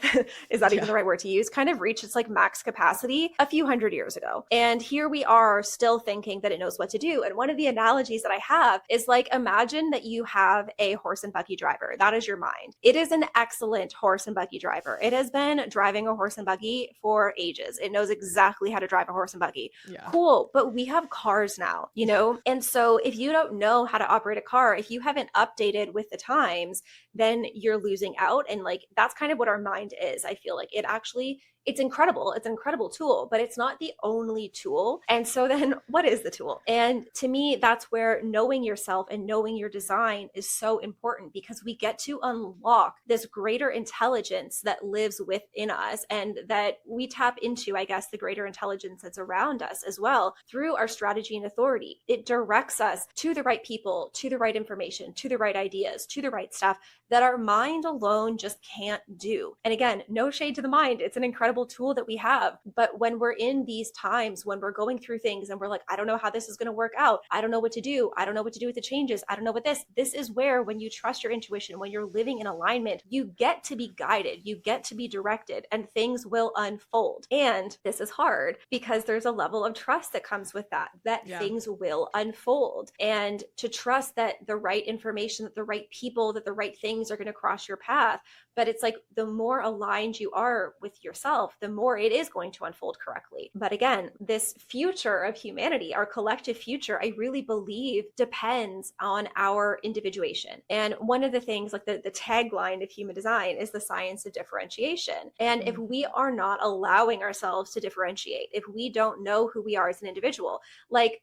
is that even Yeah. the right word to use, kind of reached its like max capacity a few hundred years ago. And here we are still thinking that it knows what to do. And one of the analogies that I have is like, imagine that you have a horse and buggy driver. That is your mind. It is an excellent horse and buggy driver. It has been driving a horse and buggy for ages. It knows exactly how to drive a horse and buggy. Yeah. Cool. But we have cars now, you know? And so if you don't know how to operate a car, if you haven't updated with the times, then you're losing out. And like, that's kind of what our mind is. I feel like it's incredible. It's an incredible tool, but it's not the only tool. And so then what is the tool? And to me, that's where knowing yourself and knowing your design is so important, because we get to unlock this greater intelligence that lives within us, and that we tap into, I guess, the greater intelligence that's around us as well through our strategy and authority. It directs us to the right people, to the right information, to the right ideas, to the right stuff that our mind alone just can't do. And again, no shade to the mind. It's an incredible tool that we have. But when we're in these times, when we're going through things and we're like, I don't know how this is going to work out. I don't know what to do. I don't know what to do with the changes. I don't know what this is where, when you trust your intuition, when you're living in alignment, you get to be guided, you get to be directed, and things will unfold. And this is hard because there's a level of trust that comes with that Yeah. things will unfold. And to trust that the right information, that the right people, that the right things are going to cross your path. But it's like, the more aligned you are with yourself, the more it is going to unfold correctly. But again, this future of humanity, our collective future, I really believe depends on our individuation. And one of the things, like the tagline of human design, is the science of differentiation. And if we are not allowing ourselves to differentiate, if we don't know who we are as an individual, like,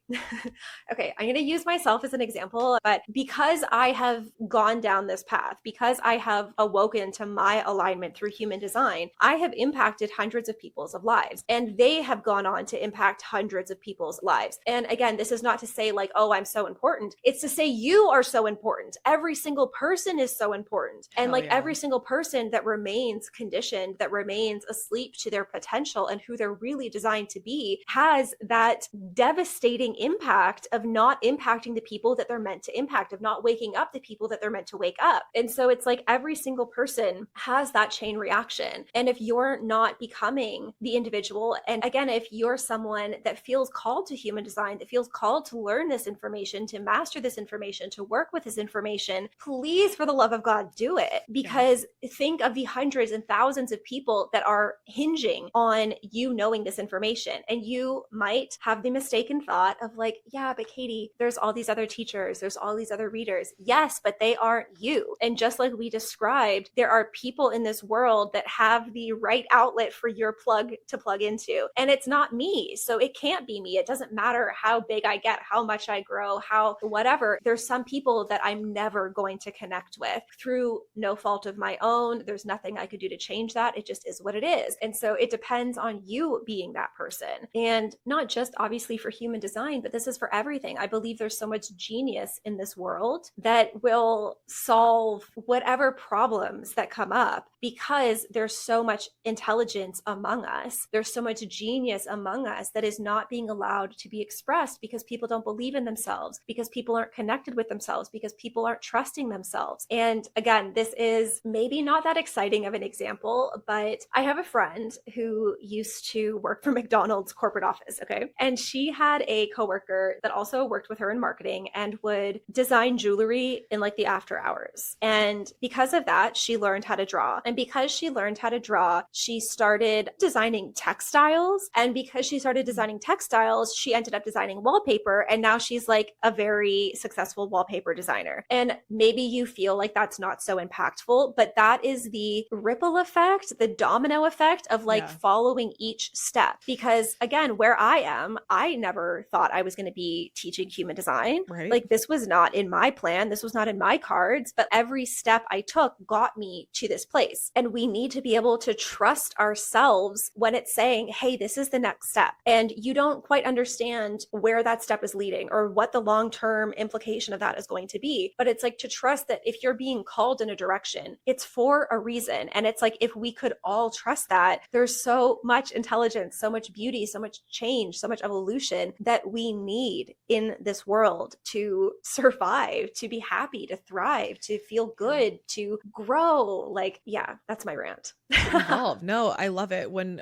okay, I'm going to use myself as an example, but because I have gone down this path, because I have awoken to my alignment through human design, I have impacted hundreds of people's lives, and they have gone on to impact hundreds of people's lives. And again, this is not to say like, oh, I'm so important. It's to say you are so important. Every single person is so important. And like every single person that remains conditioned, that remains asleep to their potential and who they're really designed to be, has that devastating impact of not impacting the people that they're meant to impact, of not waking up the people that they're meant to wake up. And so it's like every single person has that chain reaction. And if you're not becoming the individual, and again, if you're someone that feels called to human design, that feels called to learn this information, to master this information, to work with this information, please, for the love of God, do it. Because think of the hundreds and thousands of people that are hinging on you knowing this information. And you might have the mistaken thought of like, yeah, but Katie, there's all these other teachers, there's all these other readers. Yes, but they aren't you. And just like we described, there are people in this world that have the right outlet for your plug to plug into. And it's not me. So it can't be me. It doesn't matter how big I get, how much I grow, how whatever. There's some people that I'm never going to connect with through no fault of my own. There's nothing I could do to change that. It just is what it is. And so it depends on you being that person. And not just obviously for human design, but this is for everything. I believe there's so much genius in this world that will solve whatever problems that come up, because there's so much intelligence intelligence among us. There's so much genius among us that is not being allowed to be expressed because people don't believe in themselves, because people aren't connected with themselves, because people aren't trusting themselves. And again, this is maybe not that exciting of an example, but I have a friend who used to work for McDonald's corporate office. Okay. And she had a coworker that also worked with her in marketing and would design jewelry in like the after hours. And because of that, she learned how to draw. And because she learned how to draw, she started designing textiles. And because she started designing textiles, she ended up designing wallpaper. And now she's like a very successful wallpaper designer. And maybe you feel like that's not so impactful, but that is the ripple effect, the domino effect of like following each step. Because again, where I am, I never thought I was going to be teaching human design. Right. Like this was not in my plan. This was not in my cards, but every step I took got me to this place. And we need to be able to trust ourselves when it's saying, hey, this is the next step. And you don't quite understand where that step is leading or what the long-term implication of that is going to be. But it's like to trust that if you're being called in a direction, it's for a reason. And it's like, if we could all trust that, there's so much intelligence, so much beauty, so much change, so much evolution that we need in this world to survive, to be happy, to thrive, to feel good, to grow. Like, yeah, that's my rant. Evolve. No, I love it. When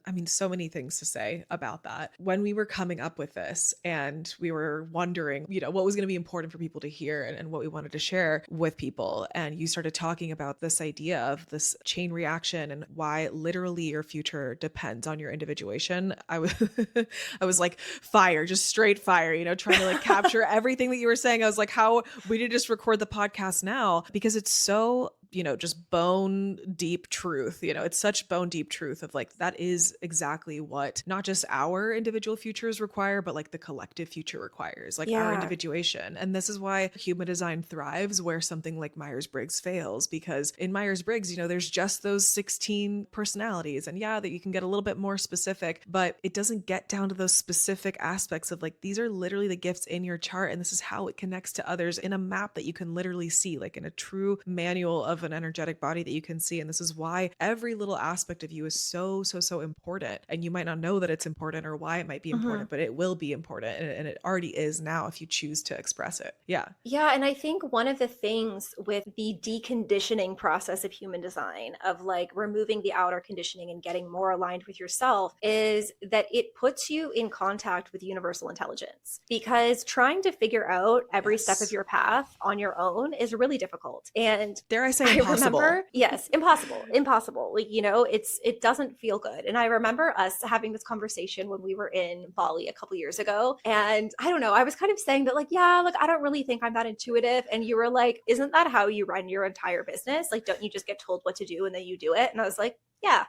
I mean, so many things to say about that. When we were coming up with this and we were wondering, what was going to be important for people to hear and what we wanted to share with people. And you started talking about this idea of this chain reaction and why literally your future depends on your individuation. I was, I was like fire, just straight fire, trying to like capture everything that you were saying. I was like, how we did just record the podcast now because it's so just bone deep truth. It's such bone deep truth of like, that is exactly what not just our individual futures require, but like the collective future requires, like our individuation. And this is why human design thrives where something like Myers-Briggs fails, because in Myers-Briggs, there's just those 16 personalities. And that you can get a little bit more specific, but it doesn't get down to those specific aspects of like, these are literally the gifts in your chart. And this is how it connects to others in a map that you can literally see, like in a true manual of an energetic body that you can see. And this is why every little aspect of you is so important. And you might not know that it's important or why it might be important, but it will be important. And it already is now if you choose to express it. Yeah. Yeah. And I think one of the things with the deconditioning process of human design, of like removing the outer conditioning and getting more aligned with yourself, is that it puts you in contact with universal intelligence, because trying to figure out every step of your path on your own is really difficult. And dare I say impossible. Yes, impossible. Like, it doesn't feel good. And I remember us having this conversation when we were in Bali a couple years ago. And I don't know, I was kind of saying that like, I don't really think I'm that intuitive. And you were like, isn't that how you run your entire business? Like, don't you just get told what to do and then you do it? And I was like, yeah.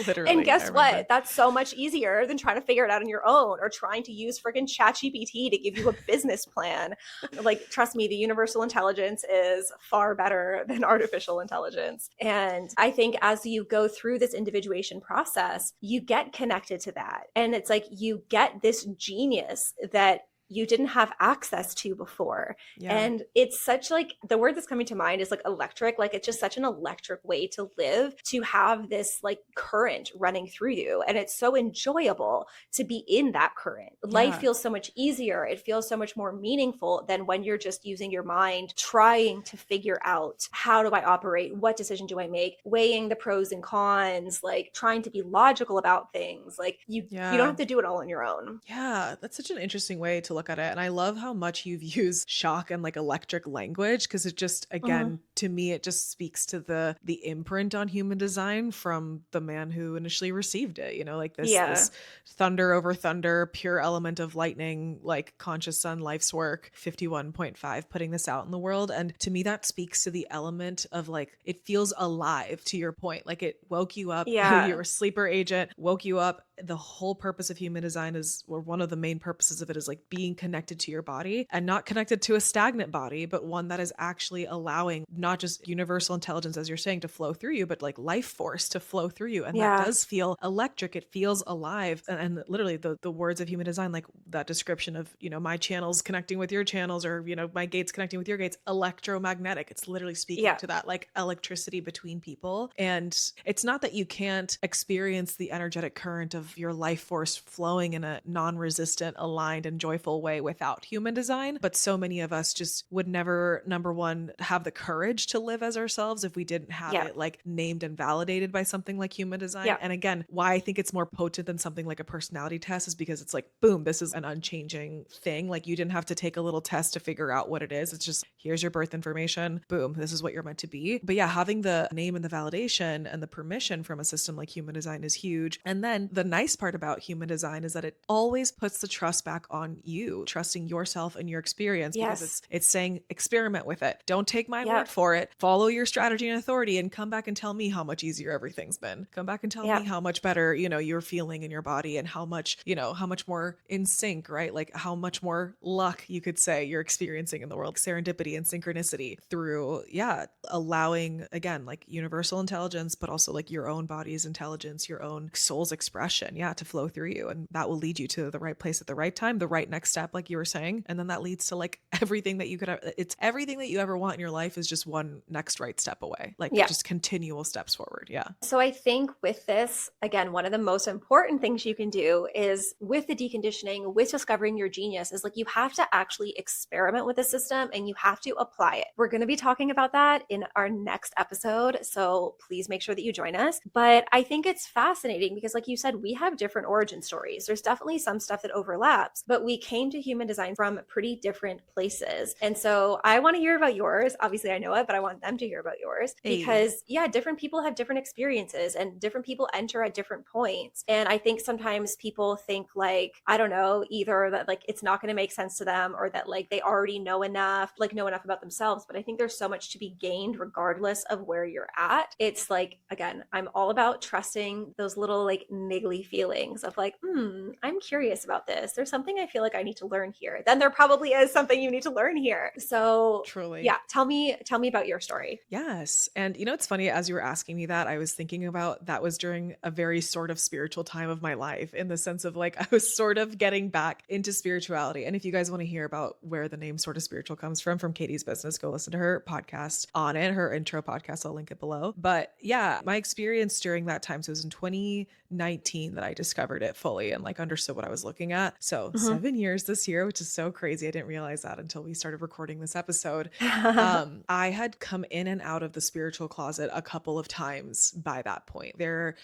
Literally. And guess what? That's so much easier than trying to figure it out on your own or trying to use friggin' ChatGPT to give you a business plan. Like, trust me, the universal intelligence is far better than artificial intelligence. And I think as you go through this individuation process, you get connected to that. And it's like you get this genius that you didn't have access to before. And it's such like, the word that's coming to mind is like electric. Like, it's just such an electric way to live, to have this like current running through you. And it's so enjoyable to be in that current. Life feels so much easier. It feels so much more meaningful than when you're just using your mind, trying to figure out, how do I operate? What decision do I make? Weighing the pros and cons, like trying to be logical about things. Like you don't have to do it all on your own. Yeah, that's such an interesting way to look at it. And I love how much you've used shock and like electric language, because it just, again, to me, it just speaks to the imprint on human design from the man who initially received it, like this thunder over thunder, pure element of lightning, like conscious sun, life's work, 51.5, putting this out in the world. And to me, that speaks to the element of like, it feels alive, to your point. Like, it woke you up, you were a sleeper agent, woke you up, the whole purpose of human design is, or one of the main purposes of it is like being connected to your body, and not connected to a stagnant body, but one that is actually allowing not just universal intelligence, as you're saying, to flow through you, but like life force to flow through you. And that Yeah. does feel electric. It feels alive. And literally the words of human design, like that description of, my channels connecting with your channels, or, my gates connecting with your gates, electromagnetic. It's literally speaking Yeah. to that like electricity between people. And it's not that you can't experience the energetic current of your life force flowing in a non-resistant, aligned, and joyful way without human design. But so many of us just would never, number one, have the courage to live as ourselves if we didn't have Yeah. it like named and validated by something like human design. Yeah. And again, why I think it's more potent than something like a personality test is because it's like, boom, this is an unchanging thing. Like you didn't have to take a little test to figure out what it is. It's just, here's your birth information. Boom, this is what you're meant to be. But yeah, having the name and the validation and the permission from a system like human design is huge. And then the nice part about human design is that it always puts the trust back on you, trusting yourself and your experience, because Yes. it's saying experiment with it. Don't take my Yeah. word for it. Follow your strategy and authority, and come back and tell me how much easier everything's been. Come back and tell Yeah. me how much better, you're feeling in your body, and how much, how much more in sync, right? Like how much more luck you could say you're experiencing in the world, serendipity and synchronicity through, yeah, allowing, again, like universal intelligence, but also like your own body's intelligence, your own soul's expression, yeah, to flow through you. And that will lead you to the right place at the right time, the right next step, like you were saying. And then that leads to like everything that you could have. It's everything that you ever want in your life is just one next right step away, like Yeah. just continual steps forward. Yeah. So I think with this, again, one of the most important things you can do is with the deconditioning, with discovering your genius, is like you have to actually experiment with the system and you have to apply it. We're going to be talking about that in our next episode. So please make sure that you join us. But I think it's fascinating because, like you said, we have different origin stories. There's definitely some stuff that overlaps, but we came to human design from pretty different places. And so I want to hear about yours. Obviously, I know it, but I want them to hear about yours because, yeah, different people have different experiences and different people enter at different points. And I think sometimes people think like, I don't know, either that like it's not going to make sense to them or that like they already know enough about themselves. But I think there's so much to be gained regardless of where you're at. It's like, again, I'm all about trusting those little like niggly feelings of like, I'm curious about this. There's something I feel like I need to learn here. Then there probably is something you need to learn here. So Truly. yeah, tell me about your story. Yes. And it's funny, as you were asking me that, I was thinking about that was during a very sort of spiritual time of my life, in the sense of like I was sort of getting back into spirituality. And if you guys want to hear about where the name Sort of Spiritual comes from Katie's business, go listen to her podcast on it, her intro podcast. I'll link it below. But yeah, my experience during that time, so it was in 2019 that I discovered it fully and like understood what I was looking at. So 7 years this year, which is so crazy. I didn't realize that until we started recording this episode. I had come in and out of the spiritual closet a couple of times by that point. There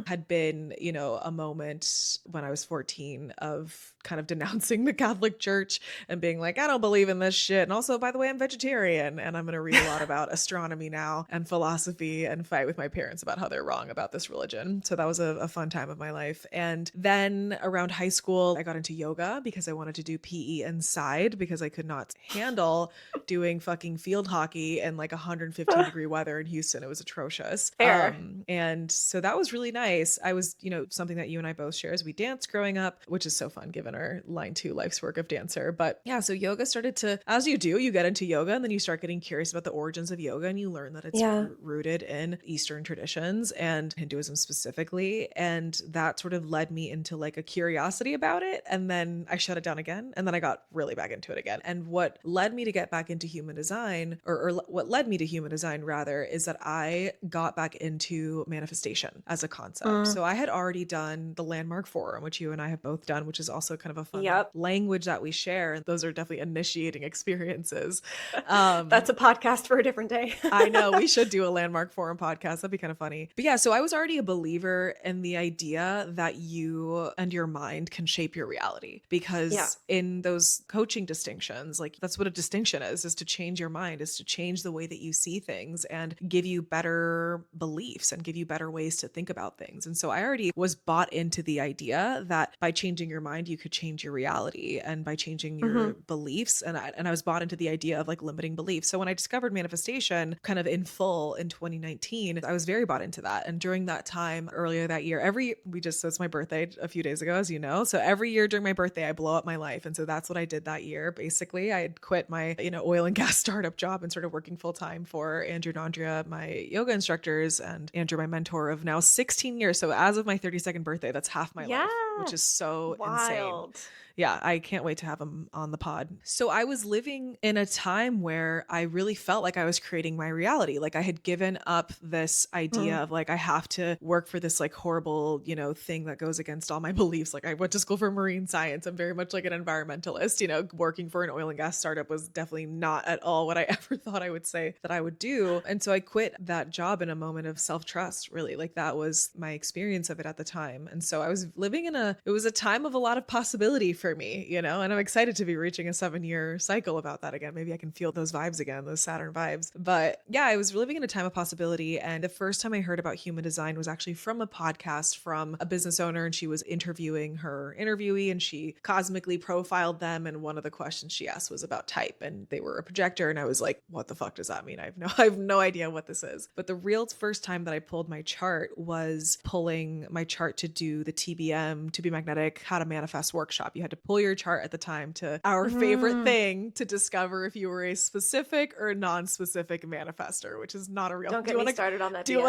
had been, a moment when I was 14 of kind of denouncing the Catholic Church and being like, I don't believe in this shit. And also, by the way, I'm vegetarian and I'm going to read a lot about astronomy now and philosophy and fight with my parents about how they're wrong about this religion. So that was a fun time of my life. And then around high school, I got into yoga because I wanted to do PE inside because I could not handle doing fucking field hockey in like 115 degree weather in Houston. It was atrocious. Fair. And so that was really nice. I was, something that you and I both share is we danced growing up, which is so fun given our line 2 life's work of dancer. But yeah, so yoga started to, as you do, you get into yoga and then you start getting curious about the origins of yoga and you learn that it's rooted in Eastern traditions and Hinduism specifically. And that sort of led me into like a curiosity about it. And then I shut it down again. And then I got really back into it again. And what led me to get back into human design, or what led me to human design rather, is that I got back into manifestation as a concept. So I had already done the Landmark Forum, which you and I have both done, which is also kind of a fun language that we share. And those are definitely initiating experiences. That's a podcast for a different day. I know, we should do a Landmark Forum podcast. That'd be kind of funny. But yeah, so I was already a believer in the idea that you and your mind can shape your reality, because in those coaching distinctions, like that's what a distinction is to change your mind, is to change the way that you see things and give you better beliefs and give you better ways to think about things. And so I already was bought into the idea that by changing your mind, you could change your reality, and by changing your beliefs. And I was bought into the idea of like limiting beliefs. So when I discovered manifestation kind of in full in 2019, I was very bought into that. And during that time earlier that year, we so it's my birthday a few days ago, as you know. So every year during my birthday, I blow up my life. And so that's what I did that year. Basically, I had quit my, oil and gas startup job and started working full time for Andrew and Andrea, my yoga instructors, and Andrew, my mentor of now 16 years. So as of my 32nd birthday, that's half my Yeah. life, which is so insane. Wild. Yeah, I can't wait to have him on the pod. So I was living in a time where I really felt like I was creating my reality. Like I had given up this idea of like, I have to work for this like horrible, thing that goes against all my beliefs. Like I went to school for marine science. I'm very much like an environmentalist, working for an oil and gas startup was definitely not at all what I ever thought I would say that I would do. And so I quit that job in a moment of self-trust, really. Like that was my experience of it at the time. And so I was living it was a time of a lot of possibility for me, and I'm excited to be reaching a 7-year cycle about that again. Maybe I can feel those vibes again, those Saturn vibes. But yeah, I was living in a time of possibility. And the first time I heard about human design was actually from a podcast from a business owner, and she was interviewing her interviewee and she cosmically profiled them. And one of the questions she asked was about type, and they were a projector. And I was like, what the fuck does that mean? I have no idea what this is. But the real first time that I pulled my chart was pulling my chart to do the TBM, to be magnetic, how to manifest workshop. You had to pull your chart at the time to our favorite thing to discover if you were a specific or non-specific manifester, which is not a real. Don't get me started on that. Do you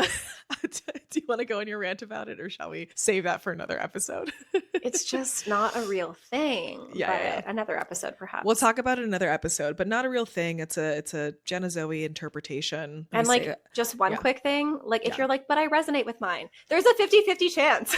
want to go on your rant about it, or shall we save that for another episode? It's just not a real thing. Yeah. Another episode, perhaps. We'll talk about it in another episode, but not a real thing. It's a Jenna Zoe interpretation. And like, just one quick thing, like if you're like, but I resonate with mine, there's a 50-50 chance.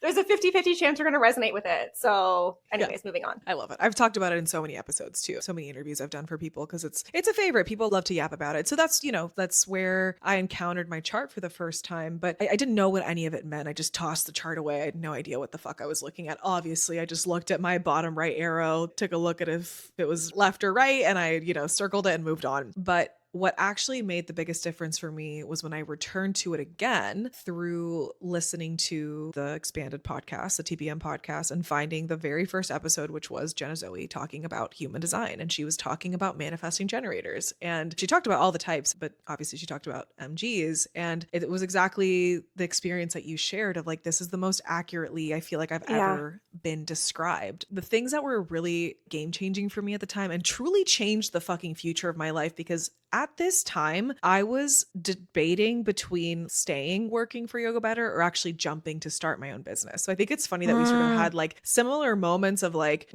There's a 50-50 chance you're going to resonate with it. So anyways, moving on. I love it. I've talked about it in so many episodes too. So many interviews I've done for people because it's a favorite. People love to yap about it. So that's where I encountered my chart for the first time. But I didn't know what any of it meant. I just tossed the chart away. I had no idea what the fuck I was looking at. Obviously, I just looked at my bottom right arrow, took a look at if it was left or right, and I, circled it and moved on. But what actually made the biggest difference for me was when I returned to it again through listening to the expanded podcast, the TBM podcast, and finding the very first episode, which was Jenna Zoe talking about human design. And she was talking about manifesting generators. And she talked about all the types, but obviously she talked about MGs. And it was exactly the experience that you shared of like, this is the most accurately I feel like I've ever been described. The things that were really game changing for me at the time and truly changed the fucking future of my life, because at this time, I was debating between staying working for Yoga Better or actually jumping to start my own business. So I think it's funny that we sort of had like similar moments of like,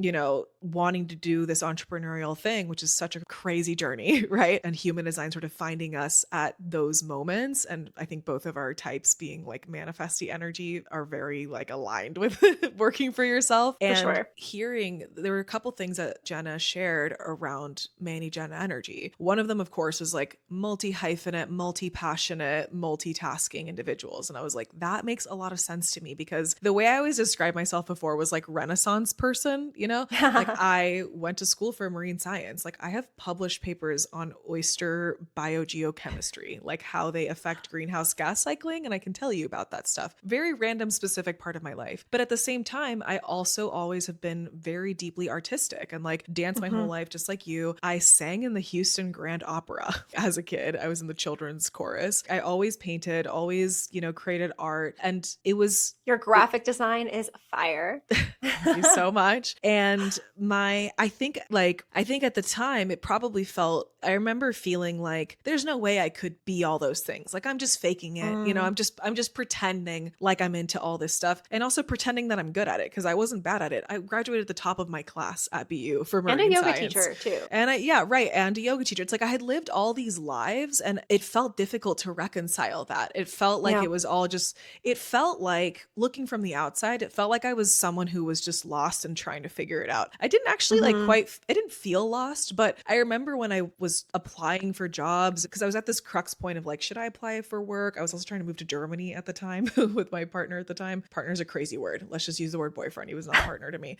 wanting to do this entrepreneurial thing, which is such a crazy journey, right? And human design sort of finding us at those moments. And I think both of our types being like manifesty energy are very like aligned with working for yourself. And hearing, there were a couple things that Jenna shared around Manny Jenna energy. One of them, of course, was like multi-hyphenate, multi-passionate, multitasking individuals. And I was like, that makes a lot of sense to me, because the way I always described myself before was like Renaissance person, like I went to school for marine science. Like I have published papers on oyster biogeochemistry, like how they affect greenhouse gas cycling. And I can tell you about that stuff. Very random, specific part of my life. But at the same time, I also always have been very deeply artistic and like danced my whole life, just like you. I sang in the Houston Grand Opera as a kid. I was in the children's chorus. I always painted, always, created art. And it was... Your graphic design is fire. Thank you so much. And I think at the time it probably felt, I remember feeling like there's no way I could be all those things. Like I'm just faking it. I'm just pretending like I'm into all this stuff, and also pretending that I'm good at it, because I wasn't bad at it. I graduated at the top of my class at BU for marine science. And a yoga teacher too. And and a yoga teacher. It's like I had lived all these lives and it felt difficult to reconcile that. It felt like it was all just, it felt like, looking from the outside, it felt like I was someone who was just lost and trying to figure it out. I didn't actually I didn't feel lost, but I remember when I was applying for jobs, because I was at this crux point of like, should I apply for work? I was also trying to move to Germany at the time with my partner at the time. Partner's a crazy word. Let's just use the word boyfriend. He was not a partner to me.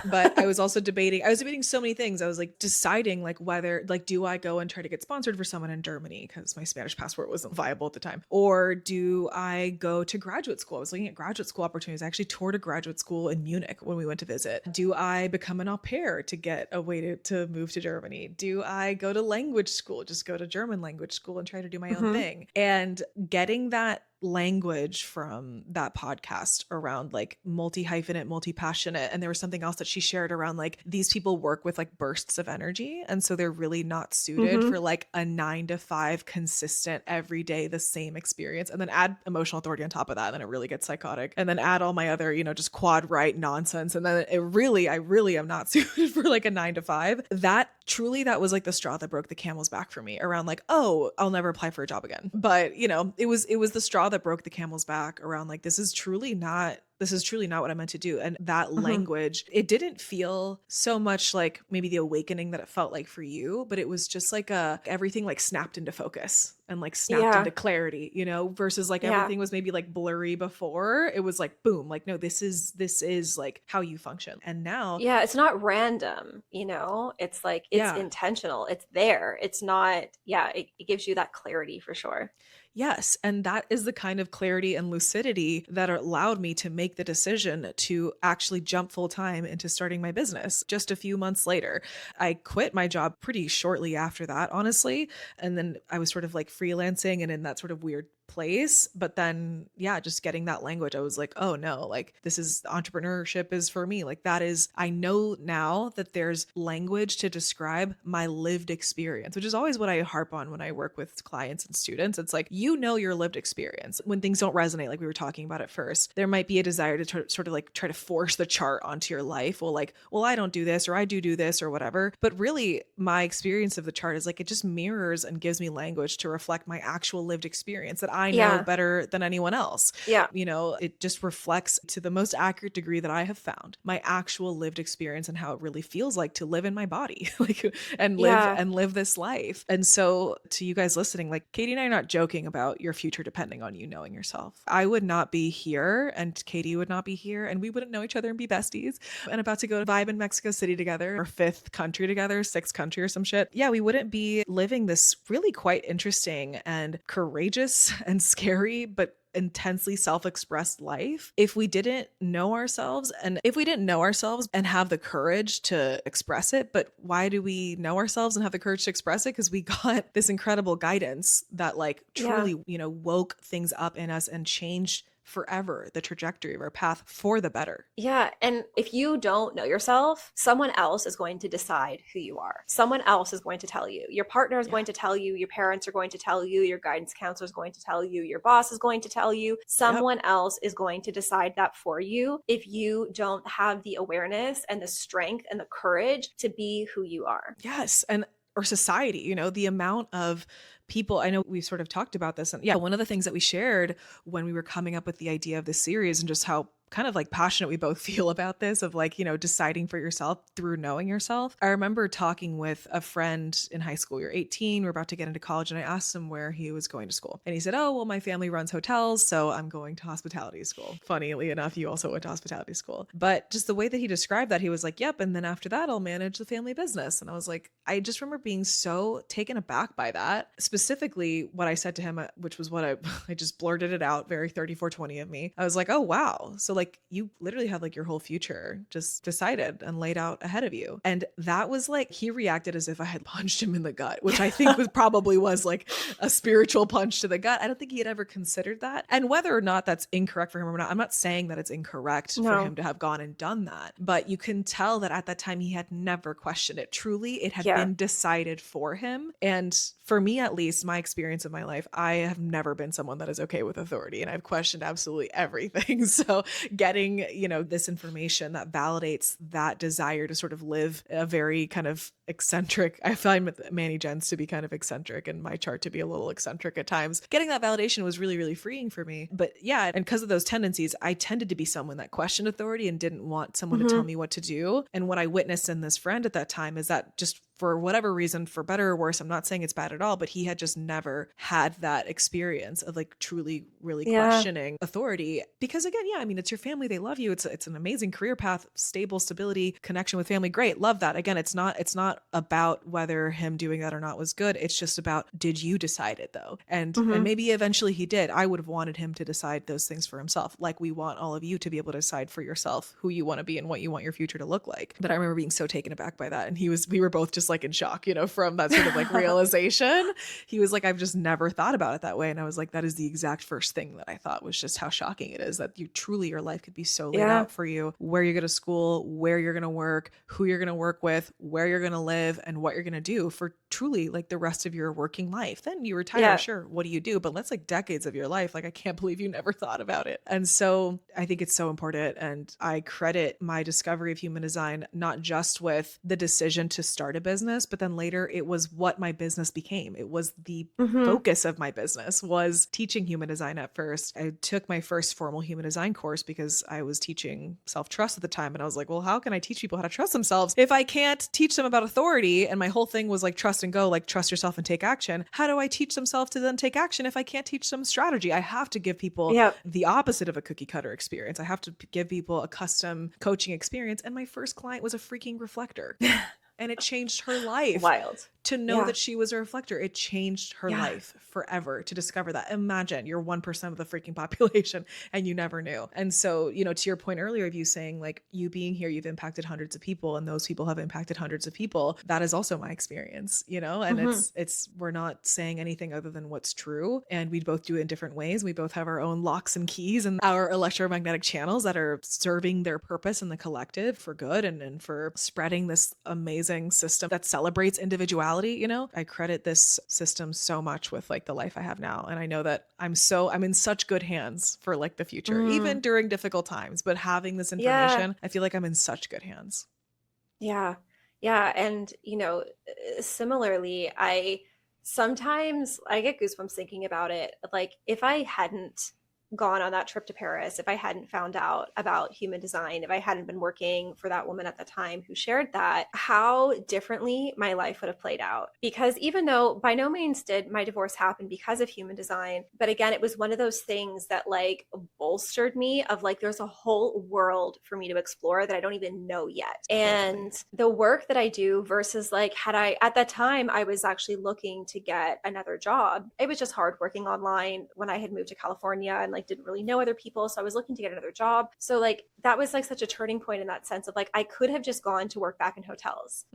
But I was debating so many things. I was like deciding like whether, like, do I go and try to get sponsored for someone in Germany because my Spanish passport wasn't viable at the time? Or do I go to graduate school? I was looking at graduate school opportunities. I actually toured a graduate school in Munich when we went to visit. Do I become an au pair to get a way to move to Germany? Do I go to language school, just go to German language school and try to do my own thing? And getting that language from that podcast around like multi-hyphenate, multi-passionate. And there was something else that she shared around like these people work with like bursts of energy. And so they're really not suited Mm-hmm. for like a 9 to 5 consistent every day, the same experience. And then add emotional authority on top of that. And then it really gets psychotic. And then add all my other, just quad right nonsense. And then I really am not suited for like a 9 to 5. That was like the straw that broke the camel's back for me around like, oh, I'll never apply for a job again. But it was the straw that broke the camel's back around like, this is truly not what I meant to do. And that Mm-hmm. language, it didn't feel so much like maybe the awakening that it felt like for you, but it was just like everything like snapped into focus and like snapped Yeah. into clarity, versus like Yeah. everything was maybe like blurry before. It was like, boom, like, no, this is like how you function. And now, Yeah, it's not random, It's like it's yeah. intentional. It's there. It's not, yeah, it gives you that clarity for sure. Yes. And that is the kind of clarity and lucidity that allowed me to make the decision to actually jump full time into starting my business just a few months later. I quit my job pretty shortly after that, honestly. And then I was sort of like freelancing and in that sort of weird place. But then, yeah, just getting that language, I was like, oh no, like this is entrepreneurship is for me. Like I know now that there's language to describe my lived experience, which is always what I harp on when I work with clients and students. It's like, your lived experience. When things don't resonate, like we were talking about at first, there might be a desire to sort of like try to force the chart onto your life. Well, I don't do this or I do this or whatever. But really, my experience of the chart is like it just mirrors and gives me language to reflect my actual lived experience that I know Yeah. better than anyone else. Yeah. It just reflects to the most accurate degree that I have found my actual lived experience and how it really feels like to live in my body, like Yeah. and live this life. And so to you guys listening, like Katie and I are not joking about your future depending on you knowing yourself. I would not be here and Katie would not be here and we wouldn't know each other and be besties and about to go to vibe in Mexico City together or fifth country together, sixth country or some shit. Yeah, we wouldn't be living this really quite interesting and courageous and scary, but intensely self-expressed life if we didn't know ourselves. And if we didn't know ourselves and have the courage to express it, but why do we know ourselves and have the courage to express it? Because we got this incredible guidance that like Yeah. truly, woke things up in us and changed forever the trajectory of our path for the better. Yeah. And if you don't know yourself, someone else is going to decide who you are. Someone else is going to tell you. Your partner is Yeah. going to tell you. Your parents are going to tell you. Your guidance counselor is going to tell you. Your boss is going to tell you. Yep. Someone else is going to decide that for you if you don't have the awareness and the strength and the courage to be who you are. Yes. And or society, the amount of people, I know we've sort of talked about this. And yeah, one of the things that we shared when we were coming up with the idea of this series and just how kind of like passionate we both feel about this of like, deciding for yourself through knowing yourself. I remember talking with a friend in high school. We were 18, we we're about to get into college, and I asked him where he was going to school. And he said, oh, well, my family runs hotels, so I'm going to hospitality school. Funnily enough, you also went to hospitality school. But just the way that he described that, he was like, yep. And then after that, I'll manage the family business. And I was like, I just remember being so taken aback by that. Specifically, what I said to him, which was what I just blurted it out, very 3420 of me. I was like, oh, wow. So like you literally have like your whole future just decided and laid out ahead of you. And that was like, he reacted as if I had punched him in the gut, which I think probably was like a spiritual punch to the gut. I don't think he had ever considered that. And whether or not that's incorrect for him or not, I'm not saying that it's incorrect for No. him to have gone and done that. But you can tell that at that time he had never questioned it. Truly, it had Yeah. been decided for him. And for me, at least, my experience of my life, I have never been someone that is okay with authority. And I've questioned absolutely everything. So getting, this information that validates that desire to sort of live a very kind of eccentric, I find with Manny Jens to be kind of eccentric and my chart to be a little eccentric at times. Getting that validation was really, really freeing for me. But yeah, and because of those tendencies, I tended to be someone that questioned authority and didn't want someone to tell Mm-hmm. me what to do. And what I witnessed in this friend at that time is that just for whatever reason, for better or worse, I'm not saying it's bad at all, but he had just never had that experience of like truly, really Yeah. questioning authority. Because again, yeah, I mean, it's your family. They love you. It's an amazing career path, stable stability, connection with family. Great. Love that. Again, it's not about whether him doing that or not was good. It's just about, did you decide it though? And Mm-hmm. maybe eventually he did. I would have wanted him to decide those things for himself. Like we want all of you to be able to decide for yourself who you want to be and what you want your future to look like. But I remember being so taken aback by that. And we were both just like, like in shock, from that sort of like realization. He was like, I've just never thought about it that way. And I was like, that is the exact first thing that I thought, was just how shocking it is that your life could be so laid Yeah. out for you, where you go to school, where you're going to work, who you're going to work with, where you're going to live, and what you're going to do for truly like the rest of your working life. Then you retire, Yeah. sure. What do you do? But that's like decades of your life. Like, I can't believe you never thought about it. And so I think it's so important. And I credit my discovery of human design, not just with the decision to start a business, but then later it was what my business became. It was the Mm-hmm. focus of my business was teaching human design at first. I took my first formal human design course because I was teaching self-trust at the time. And I was like, well, how can I teach people how to trust themselves if I can't teach them about authority? And my whole thing was like, trust and go, like trust yourself and take action. How do I teach themselves to then take action if I can't teach them strategy? I have to give people Yep. the opposite of a cookie cutter experience. I have to give people a custom coaching experience. And my first client was a freaking reflector. And it changed her life Wild. to know Yeah. that she was a reflector. It changed her Yeah. life forever to discover that. Imagine you're 1% of the freaking population and you never knew. And so, to your point earlier of you saying like, you being here, you've impacted hundreds of people and those people have impacted hundreds of people. That is also my experience, and Mm-hmm. we're not saying anything other than what's true. And we both do it in different ways. We both have our own locks and keys and our electromagnetic channels that are serving their purpose in the collective for good and for spreading this amazing system that celebrates individuality. I credit this system so much with like the life I have now. And I know that I'm in such good hands for like the future, even Mm. during difficult times, but having this Yeah. information, I feel like I'm in such good hands. Yeah. Yeah. And, similarly, sometimes I get goosebumps thinking about it. Like, if I hadn't gone on that trip to Paris, if I hadn't found out about human design, if I hadn't been working for that woman at the time who shared that, how differently my life would have played out. Because even though by no means did my divorce happen because of human design, but again, it was one of those things that like bolstered me of like, there's a whole world for me to explore that I don't even know yet. Totally. And the work that I do versus like, at that time, I was actually looking to get another job. It was just hard working online when I had moved to California and like didn't really know other people. So I was looking to get another job. So like that was like such a turning point in that sense of like, I could have just gone to work back in hotels,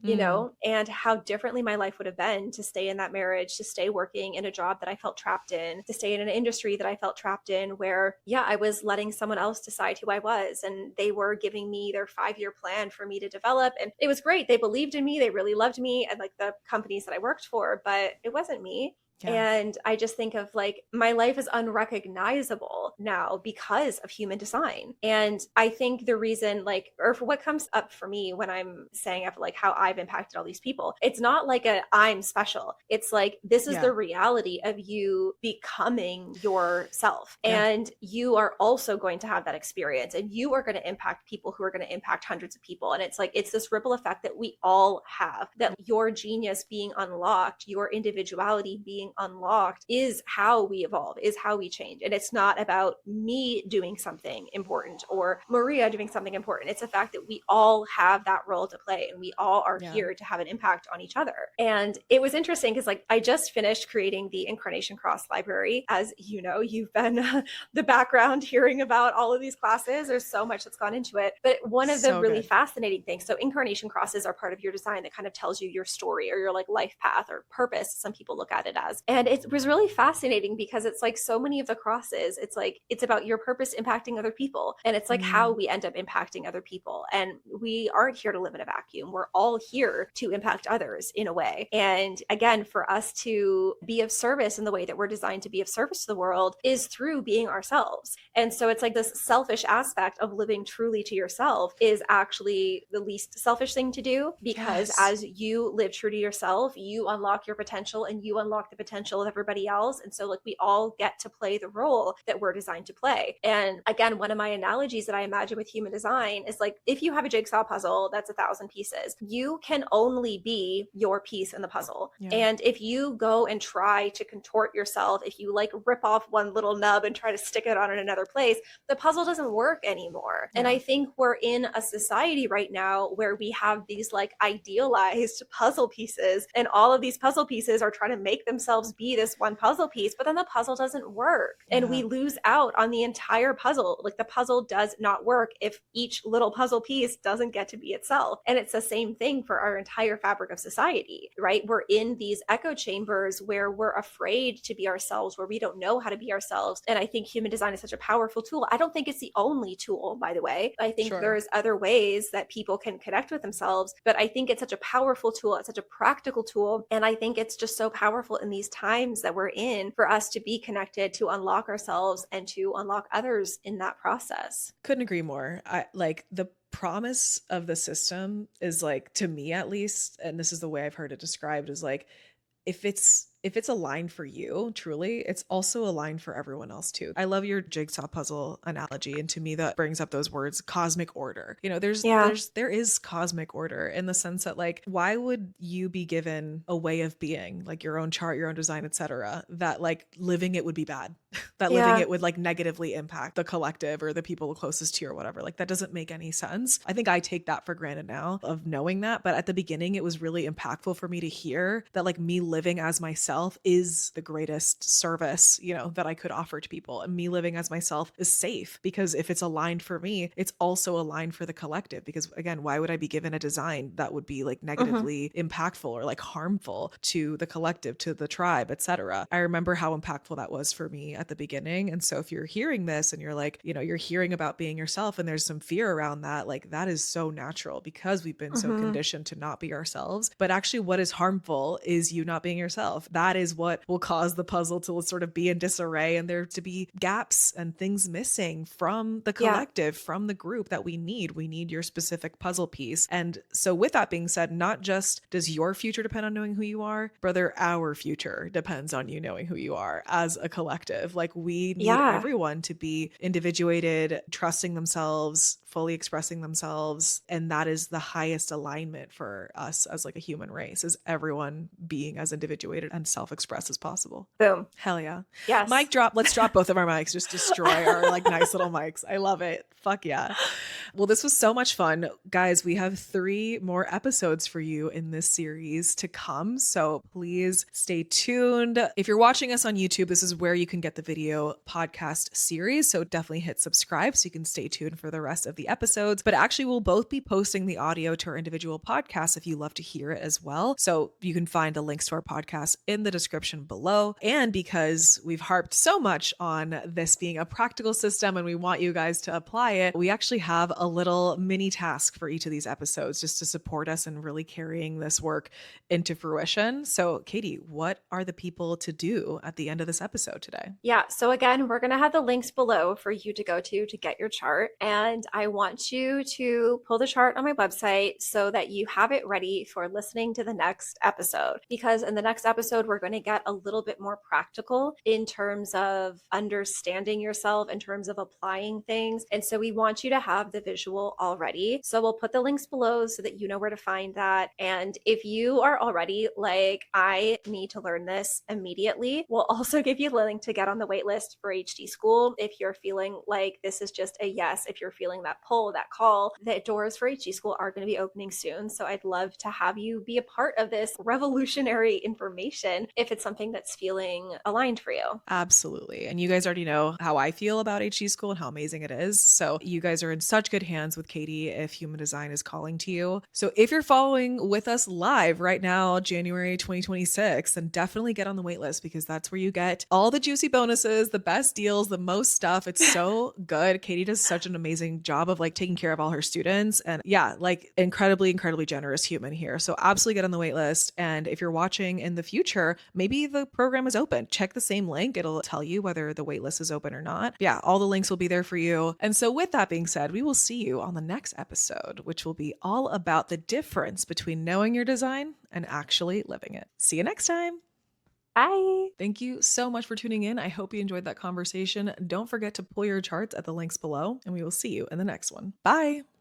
and how differently my life would have been to stay in that marriage, to stay working in a job that I felt trapped in, to stay in an industry that I felt trapped in where, yeah, I was letting someone else decide who I was. And they were giving me their 5-year plan for me to develop. And it was great. They believed in me. They really loved me and like the companies that I worked for, but it wasn't me. Yeah. And I just think of like, my life is unrecognizable now because of human design. And I think the reason, like, or for what comes up for me when I'm saying of like how I've impacted all these people, it's not like I'm special. It's like, this is Yeah. the reality of you becoming yourself. Yeah. And you are also going to have that experience and you are going to impact people who are going to impact hundreds of people. And it's like, it's this ripple effect that we all have, that your genius being unlocked, your individuality being unlocked is how we evolve, is how we change. And it's not about me doing something important or Maria doing something important. It's the fact that we all have that role to play and we all are here to have an impact on each other. And it was interesting because like I just finished creating the Incarnation Cross library. As you know, you've been the background hearing about all of these classes. There's so much that's gone into it. But one of the really fascinating things, so Incarnation Crosses are part of your design that kind of tells you your story or your like life path or purpose. Some people look at it as. And it was really fascinating because it's like so many of the crosses, it's like, it's about your purpose impacting other people. And it's like how we end up impacting other people. And we aren't here to live in a vacuum. We're all here to impact others in a way. And again, for us to be of service in the way that we're designed to be of service to the world is through being ourselves. And so it's like this selfish aspect of living truly to yourself is actually the least selfish thing to do, because as you live true to yourself, you unlock your potential and you unlock the potential of everybody else. And so like we all get to play the role that we're designed to play. And again, one of my analogies that I imagine with human design is like, if you have a jigsaw puzzle that's 1,000 pieces, you can only be your piece in the puzzle. And if you go and try to contort yourself, if you like rip off one little nub and try to stick it on in another place, the puzzle doesn't work anymore. And I think we're in a society right now where we have these like idealized puzzle pieces, and all of these puzzle pieces are trying to make themselves ourselves be this one puzzle piece, but then the puzzle doesn't work and Yeah. we lose out on the entire puzzle. Like the puzzle does not work if each little puzzle piece doesn't get to be itself. And it's the same thing for our entire fabric of society, right? We're in these echo chambers where we're afraid to be ourselves, where we don't know how to be ourselves. And I think human design is such a powerful tool. I don't think it's the only tool, by the way. I think Sure. there's other ways that people can connect with themselves, but I think it's such a powerful tool. It's such a practical tool. And I think it's just so powerful in these times that we're in for us to be connected, to unlock ourselves and to unlock others in that process. Couldn't agree more. I like the promise of the system is like, to me at least, and this is the way I've heard it described, is like, if it's aligned for you, truly, it's also aligned for everyone else too. I love your jigsaw puzzle analogy, and to me that brings up those words, cosmic order. You know, Yeah. there is cosmic order in the sense that, like, why would you be given a way of being, like your own chart, your own design, etc., that like living it would be bad, that living Yeah. it would like negatively impact the collective or the people closest to you or whatever. Like that doesn't make any sense. I think I take that for granted now of knowing that, but at the beginning it was really impactful for me to hear that like me living as myself is the greatest service, you know, that I could offer to people. And me living as myself is safe because if it's aligned for me, it's also aligned for the collective. Because again, why would I be given a design that would be like Mm-hmm. negatively impactful or like harmful to the collective, to the tribe, etc.? I remember how impactful that was for me at the beginning. And so if you're hearing this and you're like, you know, you're hearing about being yourself and there's some fear around that, like that is so natural because we've been so Mm-hmm. conditioned to not be ourselves. But actually what is harmful is you not being yourself. That is what will cause the puzzle to sort of be in disarray and there to be gaps and things missing from the Yeah. collective, from the group that we need. We need your specific puzzle piece. And so with that being said, not just does your future depend on knowing who you are, brother, our future depends on you knowing who you are as a collective. Like we need Yeah. everyone to be individuated, trusting themselves, fully expressing themselves, and that is the highest alignment for us as like a human race, is everyone being as individuated and self-expressed as possible. Boom. Hell yeah. Yes. Mic drop. Let's drop both of our mics. Just destroy our like nice little mics. I love it. Fuck yeah. Well, this was so much fun. Guys, we have 3 more episodes for you in this series to come. So please stay tuned. If you're watching us on YouTube, this is where you can get the video podcast series. So definitely hit subscribe so you can stay tuned for the rest of the episodes. But actually, we'll both be posting the audio to our individual podcasts if you love to hear it as well. So you can find the links to our podcast in the description below. And because we've harped so much on this being a practical system and we want you guys to apply it, we actually have a little mini task for each of these episodes just to support us in really carrying this work into fruition. So, Katie, what are the people to do at the end of this episode today? Yeah. So again, we're going to have the links below for you to go to get your chart. And I want you to pull the chart on my website so that you have it ready for listening to the next episode. Because in the next episode, we're going to get a little bit more practical in terms of understanding yourself, in terms of applying things. And so we want you to have the visual already. So we'll put the links below so that you know where to find that. And if you are already like, I need to learn this immediately, we'll also give you a link to get on the wait list for HD School. If you're feeling like this is just a yes, if you're feeling that pull, that call, the doors for HD School are going to be opening soon. So I'd love to have you be a part of this revolutionary information if it's something that's feeling aligned for you. Absolutely. And you guys already know how I feel about HG School and how amazing it is. So you guys are in such good hands with Katie if human design is calling to you. So if you're following with us live right now, January 2026, then definitely get on the wait list because that's where you get all the juicy bonuses, the best deals, the most stuff. It's so good. Katie does such an amazing job of like taking care of all her students. And yeah, like incredibly, incredibly generous human here. So absolutely get on the wait list. And if you're watching in the future, maybe the program is open. Check the same link. It'll tell you whether the wait list is open or not. Yeah, all the links will be there for you. And so with that being said, we will see you on the next episode, which will be all about the difference between knowing your design and actually living it. See you next time. Bye. Thank you so much for tuning in. I hope you enjoyed that conversation. Don't forget to pull your charts at the links below, and we will see you in the next one. Bye.